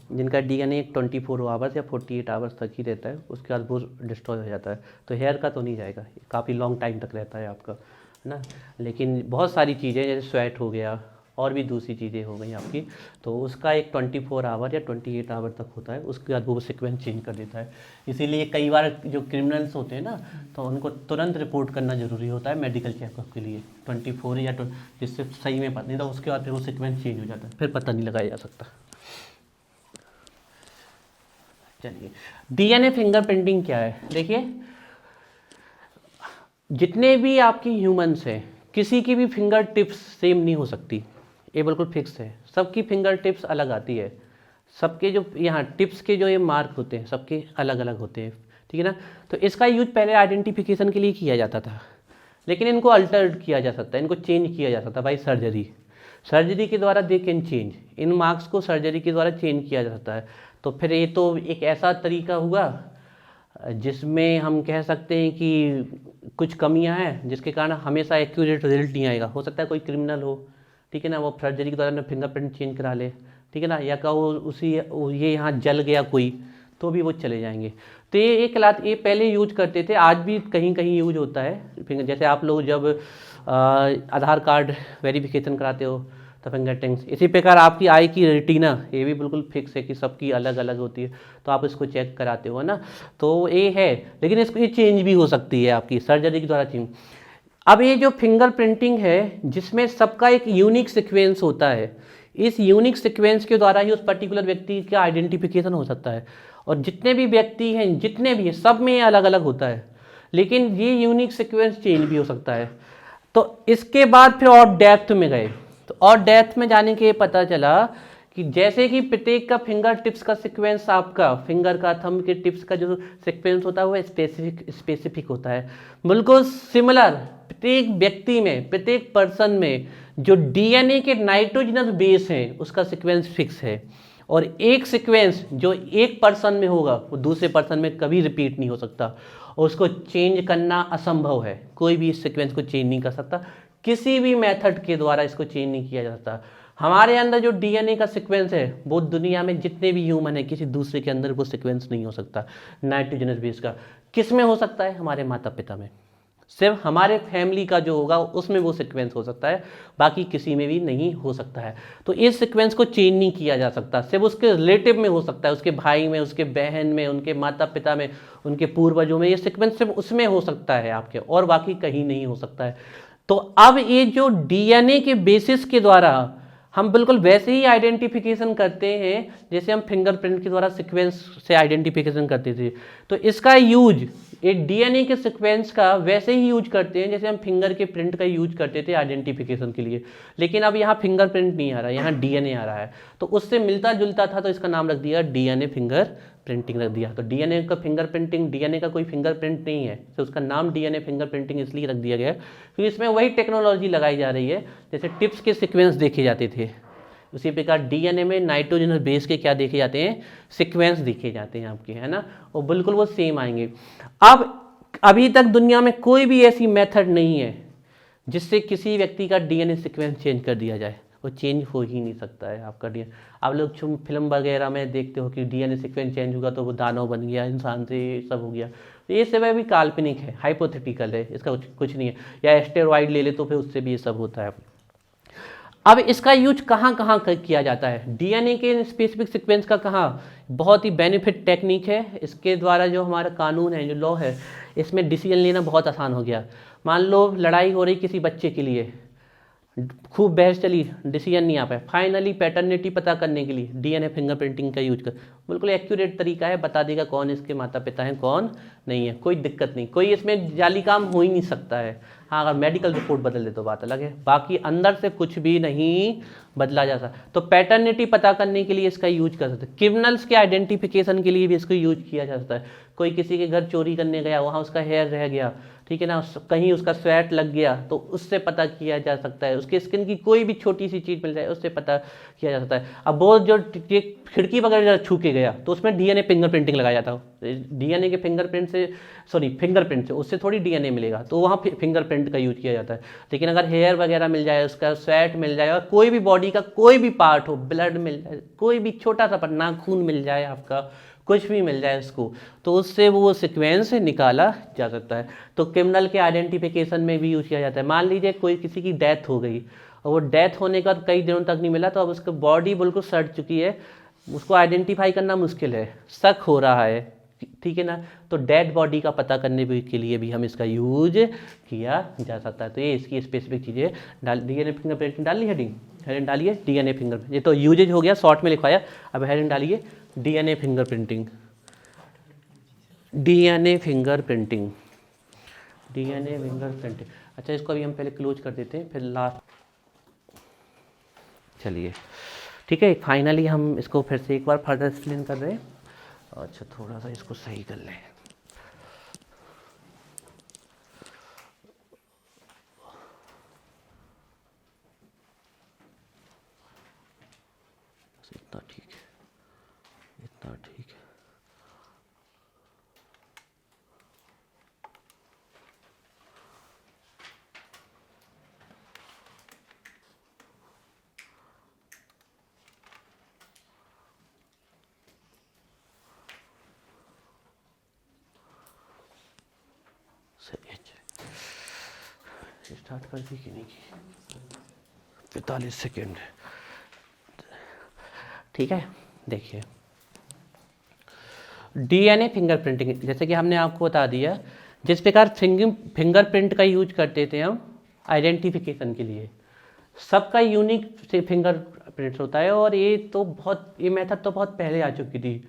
जिनका डीएनए 24 आवर्स या 48 आवर्स तक ही रहता है, उसके बाद वो डिस्ट्रॉय हो जाता है। तो हेयर का तो नहीं जाएगा, काफ़ी लॉन्ग टाइम तक रहता है आपका, है ना। लेकिन बहुत सारी चीज़ें जैसे स्वेट हो गया और भी दूसरी चीज़ें हो गई आपकी, तो उसका एक 24 आवर या 28 आवर तक होता है, उसके बाद वो सीक्वेंस चेंज कर देता है। इसीलिए कई बार जो क्रिमिनल्स होते हैं ना, तो उनको तुरंत रिपोर्ट करना ज़रूरी होता है मेडिकल चेकअप के लिए, 24 या जिससे सही में पता नहीं था, उसके बाद फिर वो सीक्वेंस चेंज हो जाता है, फिर पता नहीं लगाया जा सकता। चलिए, डीएनए फिंगरप्रिंटिंग क्या है? देखिए, जितने भी आपकी ह्यूमंस हैं, किसी की भी फिंगर टिप्स सेम नहीं हो सकती, ये बिल्कुल फिक्स है। सबकी फिंगर टिप्स अलग आती है, सबके जो यहाँ टिप्स के जो ये मार्क होते हैं सबके अलग अलग होते हैं, ठीक है ना। तो इसका यूज पहले आइडेंटिफिकेशन के लिए किया जाता था, लेकिन इनको अल्टर किया जा सकता है, इनको चेंज किया जा सकता है बाई सर्जरी के द्वारा they can change, in marks को सर्जरी के द्वारा चेंज किया जा सकता है। तो फिर ये तो एक ऐसा तरीका हुआ जिसमें हम कह सकते हैं कि कुछ कमियां हैं जिसके कारण हमेशा एक्यूरेट रिजल्ट नहीं आएगा। हो सकता है कोई क्रिमिनल हो, ठीक है ना, वो सर्जरी के दौरान फिंगरप्रिंट चेंज करा ले, ठीक है ना, या कहो उसी ये यहाँ जल गया कोई, तो भी वो चले जाएंगे। तो ये एक लात ये पहले यूज करते थे, आज भी कहीं कहीं यूज होता है। जैसे आप लोग जब आधार कार्ड वेरिफिकेशन कराते हो तो फिंगरप्रिंट्स, इसी प्रकार आपकी आई की रेटिना, ये भी बिल्कुल फिक्स है कि सबकी अलग अलग होती है, तो आप इसको चेक कराते हो ना, तो ये है। लेकिन इसको ये चेंज भी हो सकती है आपकी सर्जरी के द्वारा चेंज। अब ये जो फिंगरप्रिंटिंग है जिसमें सबका एक यूनिक सीक्वेंस होता है, इस यूनिक सीक्वेंस के द्वारा ही उस पर्टिकुलर व्यक्ति का आइडेंटिफिकेशन हो सकता है। और जितने भी व्यक्ति हैं, जितने भी हैं, सब में अलग अलग होता है, लेकिन ये यूनिक सीक्वेंस चेंज भी हो सकता है। तो इसके बाद फिर और डेप्थ में गए, तो और डेप्थ में जाने के पता चला कि जैसे कि प्रत्येक का फिंगर टिप्स का सीक्वेंस, आपका फिंगर का, थंब के टिप्स का जो सीक्वेंस होता है वो स्पेसिफिक होता है, बिल्कुल सिमिलर प्रत्येक व्यक्ति में, प्रत्येक पर्सन में जो डीएनए के नाइट्रोजनस बेस हैं उसका सीक्वेंस फिक्स है। और एक सीक्वेंस जो एक पर्सन में होगा वो दूसरे पर्सन में कभी रिपीट नहीं हो सकता, और उसको चेंज करना असंभव है। कोई भी इस सीक्वेंस को चेंज नहीं कर सकता, किसी भी मेथड के द्वारा इसको चेंज नहीं किया जा सकता। हमारे अंदर जो डीएनए का सीक्वेंस है वो दुनिया में जितने भी ह्यूमन है किसी दूसरे के अंदर वो सीक्वेंस नहीं हो सकता नाइट्रोजनस बेस का। किस में हो सकता है? हमारे माता पिता में। सिर्फ हमारे फैमिली का जो होगा उसमें वो सीक्वेंस हो सकता है, बाकी किसी में भी नहीं हो सकता है। तो इस सीक्वेंस को चेंज नहीं किया जा सकता, सिर्फ उसके रिलेटिव में हो सकता है, उसके भाई में, उसके बहन में, उनके माता पिता में, उनके पूर्वजों में। ये सीक्वेंस सिर्फ उसमें हो सकता है आपके, और बाकी कहीं नहीं हो सकता है। तो अब ये जो डीएनए के बेसिस के द्वारा हम बिल्कुल वैसे ही आइडेंटिफिकेशन करते हैं जैसे हम फिंगरप्रिंट के द्वारा सीक्वेंस से आइडेंटिफिकेशन करते थे। तो इसका यूज एक डीएनए के सीक्वेंस का वैसे ही यूज करते हैं जैसे हम फिंगर के प्रिंट का यूज करते थे आइडेंटिफिकेशन के लिए। लेकिन अब यहाँ फिंगरप्रिंट नहीं आ रहा, यहाँ डीएनए आ रहा है। तो उससे मिलता जुलता था, तो इसका नाम रख दिया डीएनए फिंगर प्रिंटिंग रख दिया। तो डीएनए का फिंगर प्रिंटिंग, डीएनए का कोई फिंगरप्रिंट नहीं है, तो उसका नाम डीएनए फिंगर प्रिंटिंग इसलिए रख दिया गया है क्योंकि इसमें वही टेक्नोलॉजी लगाई जा रही है जैसे टिप्स के सीक्वेंस देखे जाते थे, उसी प्रकार डीएनए में नाइट्रोजन और बेस के क्या देखे जाते हैं, सीक्वेंस देखे जाते हैं आपके, है ना, और बिल्कुल वो सेम आएंगे। अब अभी तक दुनिया में कोई भी ऐसी मेथड नहीं है जिससे किसी व्यक्ति का डीएनए सीक्वेंस चेंज कर दिया जाए, वो चेंज हो ही नहीं सकता है आपका डीएनए। आप लोग फिल्म वगैरह में देखते हो कि डीएनए सीक्वेंस चेंज होगा तो वो दानव बन गया, इंसान से सब हो गया, तो ये सब भी काल्पनिक है, हाइपोथेटिकल है, इसका कुछ नहीं है। या एस्टेरॉइड ले ले तो फिर उससे भी ये सब होता है। अब इसका यूज कहाँ कहाँ किया जाता है, डीएनए के स्पेसिफिक सीक्वेंस का कहाँ, बहुत ही बेनिफिट टेक्निक है। इसके द्वारा जो हमारा कानून है, जो लॉ है, इसमें डिसीजन लेना बहुत आसान हो गया। मान लो लड़ाई हो रही किसी बच्चे के लिए, खूब बहस चली, डिसीजन नहीं आ पाया, फाइनली पैटर्निटी पता करने के लिए डीएनए फिंगरप्रिंटिंग का यूज कर, बिल्कुल एक्यूरेट तरीका है, बता देगा कौन इसके माता पिता हैं कौन नहीं है, कोई दिक्कत नहीं, कोई इसमें जाली काम हो ही नहीं सकता है। हाँ, अगर मेडिकल रिपोर्ट बदल दे तो बात अलग है, बाकी अंदर से कुछ भी नहीं बदला जा सकता। तो पैटर्निटी पता करने के लिए इसका यूज कर सकते हैं, क्रिमिनल्स के आइडेंटिफिकेशन के लिए भी इसको यूज किया जा सकता है। कोई किसी के घर चोरी करने गया, वहाँ उसका हेयर रह गया, ठीक है ना, कहीं उसका स्वैट लग गया तो उससे पता किया जा सकता है, उसके स्किन की कोई भी छोटी सी चीज़ मिल जाए उससे पता किया जा सकता है। अब वो जो खिड़की वगैरह छू के गया तो उसमें डीएनए फिंगरप्रिंटिंग लगाया जाता है, डीएनए के फिंगरप्रिंट से, सॉरी फिंगरप्रिंट से, उससे थोड़ी डीएनए मिलेगा, तो वहाँ फिंगरप्रिंट का यूज किया जाता है। लेकिन अगर हेयर वगैरह मिल जाए, उसका स्वैट मिल जाए, और कोई भी बॉडी का कोई भी पार्ट हो, ब्लड मिल जाए, कोई भी छोटा सा नाखून मिल जाए आपका, कुछ भी मिल जाए उसको, तो उससे वो सीक्वेंस निकाला जा सकता है। तो क्रिमिनल के आइडेंटिफिकेशन में भी यूज किया जाता है। मान लीजिए कोई किसी की डेथ हो गई और वो डेथ होने का कई दिनों तक नहीं मिला, तो अब उसकी बॉडी बिल्कुल सड़ चुकी है, उसको आइडेंटिफाई करना मुश्किल है, शक हो रहा है, ठीक है ना, तो डेड बॉडी का पता करने के लिए भी हम इसका यूज किया जा सकता है। तो ये इसकी स्पेसिफिक चीज़ें डाल, डीएनए फिंगरप्रिंट डाल ली, हेडिंग डालिए डीएनए फिंगरप्रिंट, ये तो यूजेज हो गया, शॉर्ट में लिखवाया, अब हेडिंग डालिए DNA fingerprinting, DNA fingerprinting, DNA fingerprinting. अच्छा, इसको अभी हम पहले क्लोज कर देते हैं, फिर लास्ट, चलिए ठीक है, फाइनली हम इसको फिर से एक बार फर्दर एक्सप्लेन कर रहे हैं। अच्छा, थोड़ा सा इसको सही कर लें, इतना ठीक है, इतना ठीक है। स्टार्ट कर दी कि नहीं की, 45 सेकेंड, ठीक है। देखिए डीएनए फिंगरप्रिंटिंग, जैसे कि हमने आपको बता दिया, जिस प्रकार फिंगरप्रिंट का यूज करते थे हम आइडेंटिफिकेशन के लिए, सबका यूनिक से फिंगरप्रिंट होता है, और ये मेथड तो बहुत पहले आ चुकी थी।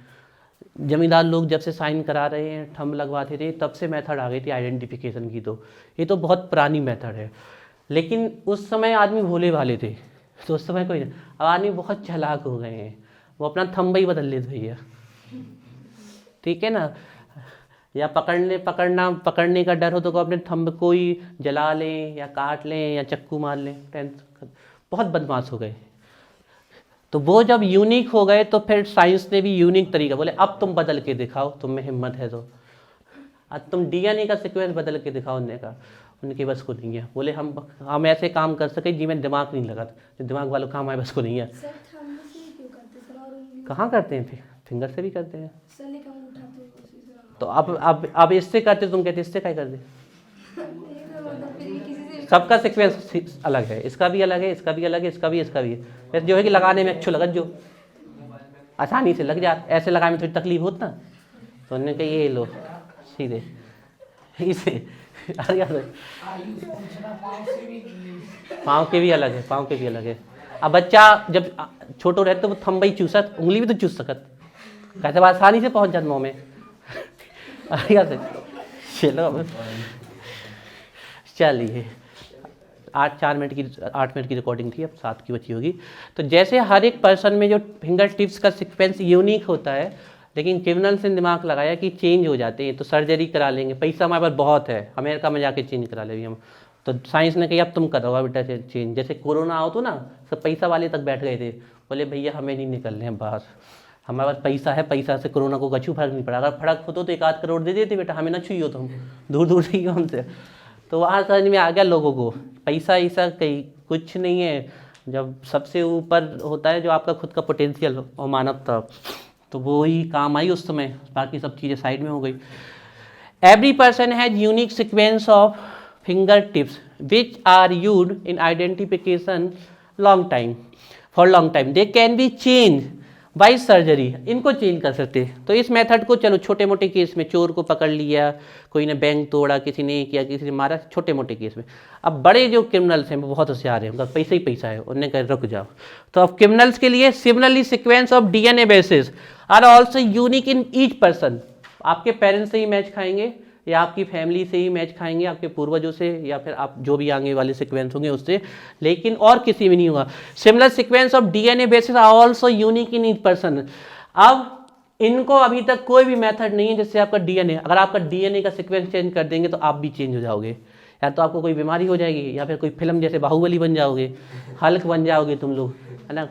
जमींदार लोग जब से साइन करा रहे हैं, थंब लगवाते थे, तब से मेथड आ गई थी आइडेंटिफिकेशन की। तो ये तो बहुत पुरानी मेथड है, लेकिन उस समय आदमी भोले भाले थे, तो उस समय कोई नहीं। अब आदमी बहुत चालाक हो गए हैं, वो अपना थंब ही बदल लेते भैया, ठीक है ना, या पकड़ने का डर हो तो अपने थंब को ही जला लें या काट लें या चक्कू मार लें, बहुत बदमाश हो गए। तो वो जब यूनिक हो गए तो फिर साइंस ने भी यूनिक तरीका बोले, अब तुम बदल के दिखाओ, तुम में हिम्मत है तो, अब तुम डीएनए का सीक्वेंस बदल के दिखाओ। उन्होंने कहा उनके बस को नहीं है, बोले हम ऐसे काम कर सके जिसमें दिमाग नहीं लगा, दिमाग वालों काम हमारे बस को नहीं है। कहाँ करते हैं, फिंगर से भी करते हैं। तो अब इससे करते, तुम कहते इससे क्या करते। सबका सीक्वेंस अलग है, इसका भी अलग है, इसका भी अलग है, इसका भी है। वैसे जो है कि लगाने में अच्छो लगत, जो आसानी से लग जाता, ऐसे लगाने में थोड़ी तकलीफ होता, तो उन्होंने कहा ये लो सीधे इसे। पाँव के भी अलग है, पाँव के भी अलग है। अब बच्चा जब छोटो रहता तो वो थंबई चूसत, उंगली भी तो चूस सकत, कहते बाद आसानी से पहुंच जात मुँह में। चलो चलिए 8 मिनट की रिकॉर्डिंग थी, अब 7 की बची होगी। तो जैसे हर एक पर्सन में जो फिंगर टिप्स का सीक्वेंस यूनिक होता है, लेकिन क्रिमिनल्स ने दिमाग लगाया कि चेंज हो जाते हैं, तो सर्जरी करा लेंगे, पैसा हमारे पास बहुत है, अमेरिका में जाके चेंज करा लेंगे हम। तो साइंस ने कहा अब तुम करोगा बेटा चेंज। जैसे कोरोना आओ तो ना सब पैसा वाले तक बैठ गए थे, बोले भैया हमें नहीं निकलने हैं बाहर, हमारे पास पैसा है, पैसा से कोरोना को कछु फर्क नहीं पड़ा, अगर फर्क होता तो 1 आध करोड़ दे देते बेटा, हमें ना छुइयो तुम, दूर दूर रहिए हमसे। तो वहाँ समझ में आ गया लोगों को पैसा ऐसा कहीं कुछ नहीं है, जब सबसे ऊपर होता है जो आपका खुद का पोटेंशियल और मानवता, तो वो ही काम आई उस समय, बाकी सब चीज़ें साइड में हो गई। Every person has unique sequence of finger tips which are used in identification for long time. They can be change by surgery, इनको चेंज कर सकते हैं। तो इस मेथड को चलो छोटे मोटे केस में, चोर को पकड़ लिया, कोई ने बैंक तोड़ा, किसी ने किया, किसी ने मारा, छोटे मोटे केस में। अब बड़े जो क्रिमिनल्स हैं वो बहुत होशियार हैं, उनका पैसा ही पैसा है, उन्होंने कहा रुक जाओ। तो अब क्रिमिनल्स के लिए similarly sequence of DNA basis are also unique in each person. आपके पेरेंट्स से ही मैच खाएंगे, या आपकी फैमिली से ही मैच खाएंगे, आपके पूर्वजों से, या फिर आप जो भी आगे वाले सीक्वेंस होंगे उससे, लेकिन और किसी भी नहीं होगा। Similar sequence of DNA basis are also unique in each person. अब इनको अभी तक कोई भी मेथड नहीं है जिससे आपका डीएनए, अगर आपका डीएनए का सीक्वेंस चेंज कर देंगे तो आप भी चेंज हो जाओगे, या तो आपको कोई बीमारी हो जाएगी, या फिर कोई फिल्म जैसे बाहुबली बन जाओगे, हल्क बन जाओगे तुम लोग, है ना।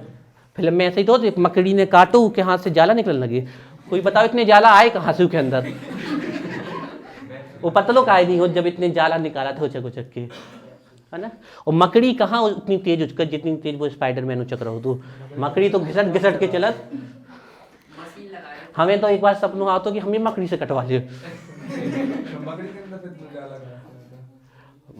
फिल्म में ऐसे ही तो मकड़ी ने काटो के हाथ से जाला निकलने लगे, कोई बताओ इतने जाला आए कहाँ से उसके अंदर, वो पतलो का नहीं हो जब इतने जाला निकाला था उचक उचक के, है ना। और मकड़ी कहाँ उतनी तेज उचक जितनी तेज वो स्पाइडरमैन उचक रहा हो, तो मकड़ी तो घिसट घिसट के चलत। हमें तो एक बार सपनों आता कि हमें मकड़ी से कटवा ले।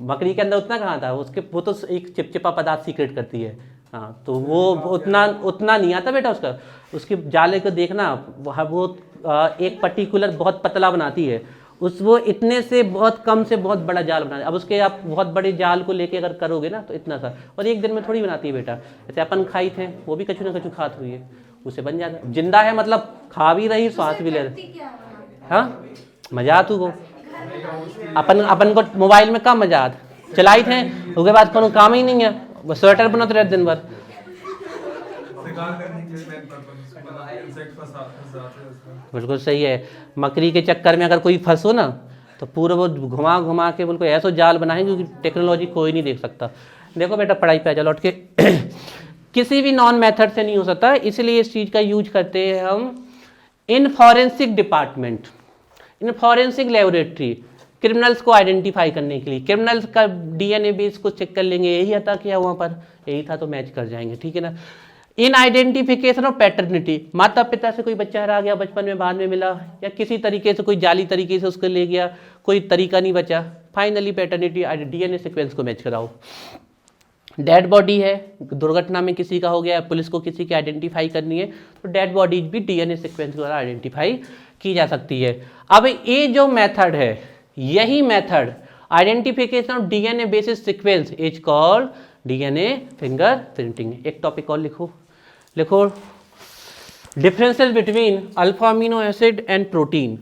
मकड़ी के अंदर उतना कहाँ था उसके, वो तो एक चिपचिपा पदार्थ सीक्रेट करती है, हाँ, तो वो उतना नहीं आता बेटा उसका। उसके जाले को देखना, वो एक पर्टिकुलर बहुत पतला बनाती है, वो इतने से बहुत कम से बहुत बड़ा जाल बनाती है। अब उसके आप बहुत बड़े जाल को लेके अगर करोगे ना तो इतना सा, और एक दिन में थोड़ी बनाती है बेटा। जैसे अपन खाई थे, वो भी कछु ना कछु खात हुई है, उसे बन जाता, जिंदा है मतलब खा भी रही, सांस भी ले रही। हाँ मजा आती को अपन को मोबाइल में कम मजा आता, चलाई थे उसके बाद कोनो काम ही नहीं है, बस स्वेटर बनते रहे दिन भर। बिल्कुल सही है। मकड़ी के चक्कर में अगर कोई फंसो ना तो पूरा वो घुमा घुमा के बिल्कुल ऐसा जाल बनाएंगे क्योंकि टेक्नोलॉजी कोई नहीं देख सकता। देखो बेटा पढ़ाई पे आ जाओ लौट के। किसी भी नॉन मेथड से नहीं हो सकता, इसलिए इस चीज़ का यूज करते हैं हम in forensic department, in forensic laboratory, criminals को आइडेंटिफाई करने के लिए। क्रिमिनल्स का डीएनए बेस को चेक कर लेंगे, यही आता क्या वहाँ पर, यही था तो मैच कर जाएंगे, ठीक है ना। इन आइडेंटिफिकेशन ऑफ पैटर्निटी, माता पिता से कोई बच्चा हरा गया बचपन में, बाद में मिला, या किसी तरीके से कोई जाली तरीके से उसको ले गया, कोई तरीका नहीं बचा, फाइनली पैटर्निटी डीएनए सीक्वेंस को मैच कराओ। डेड बॉडी है, दुर्घटना में किसी का हो गया, पुलिस को किसी की आइडेंटिफाई करनी है तो डेड बॉडी भी डीएनए सीक्वेंस द्वारा आइडेंटिफाई की जा सकती है। अब ये जो मेथड है, यही method identification of DNA basis sequence is called DNA finger printing. एक टॉपिक और लिखो differences between alpha amino acid and protein.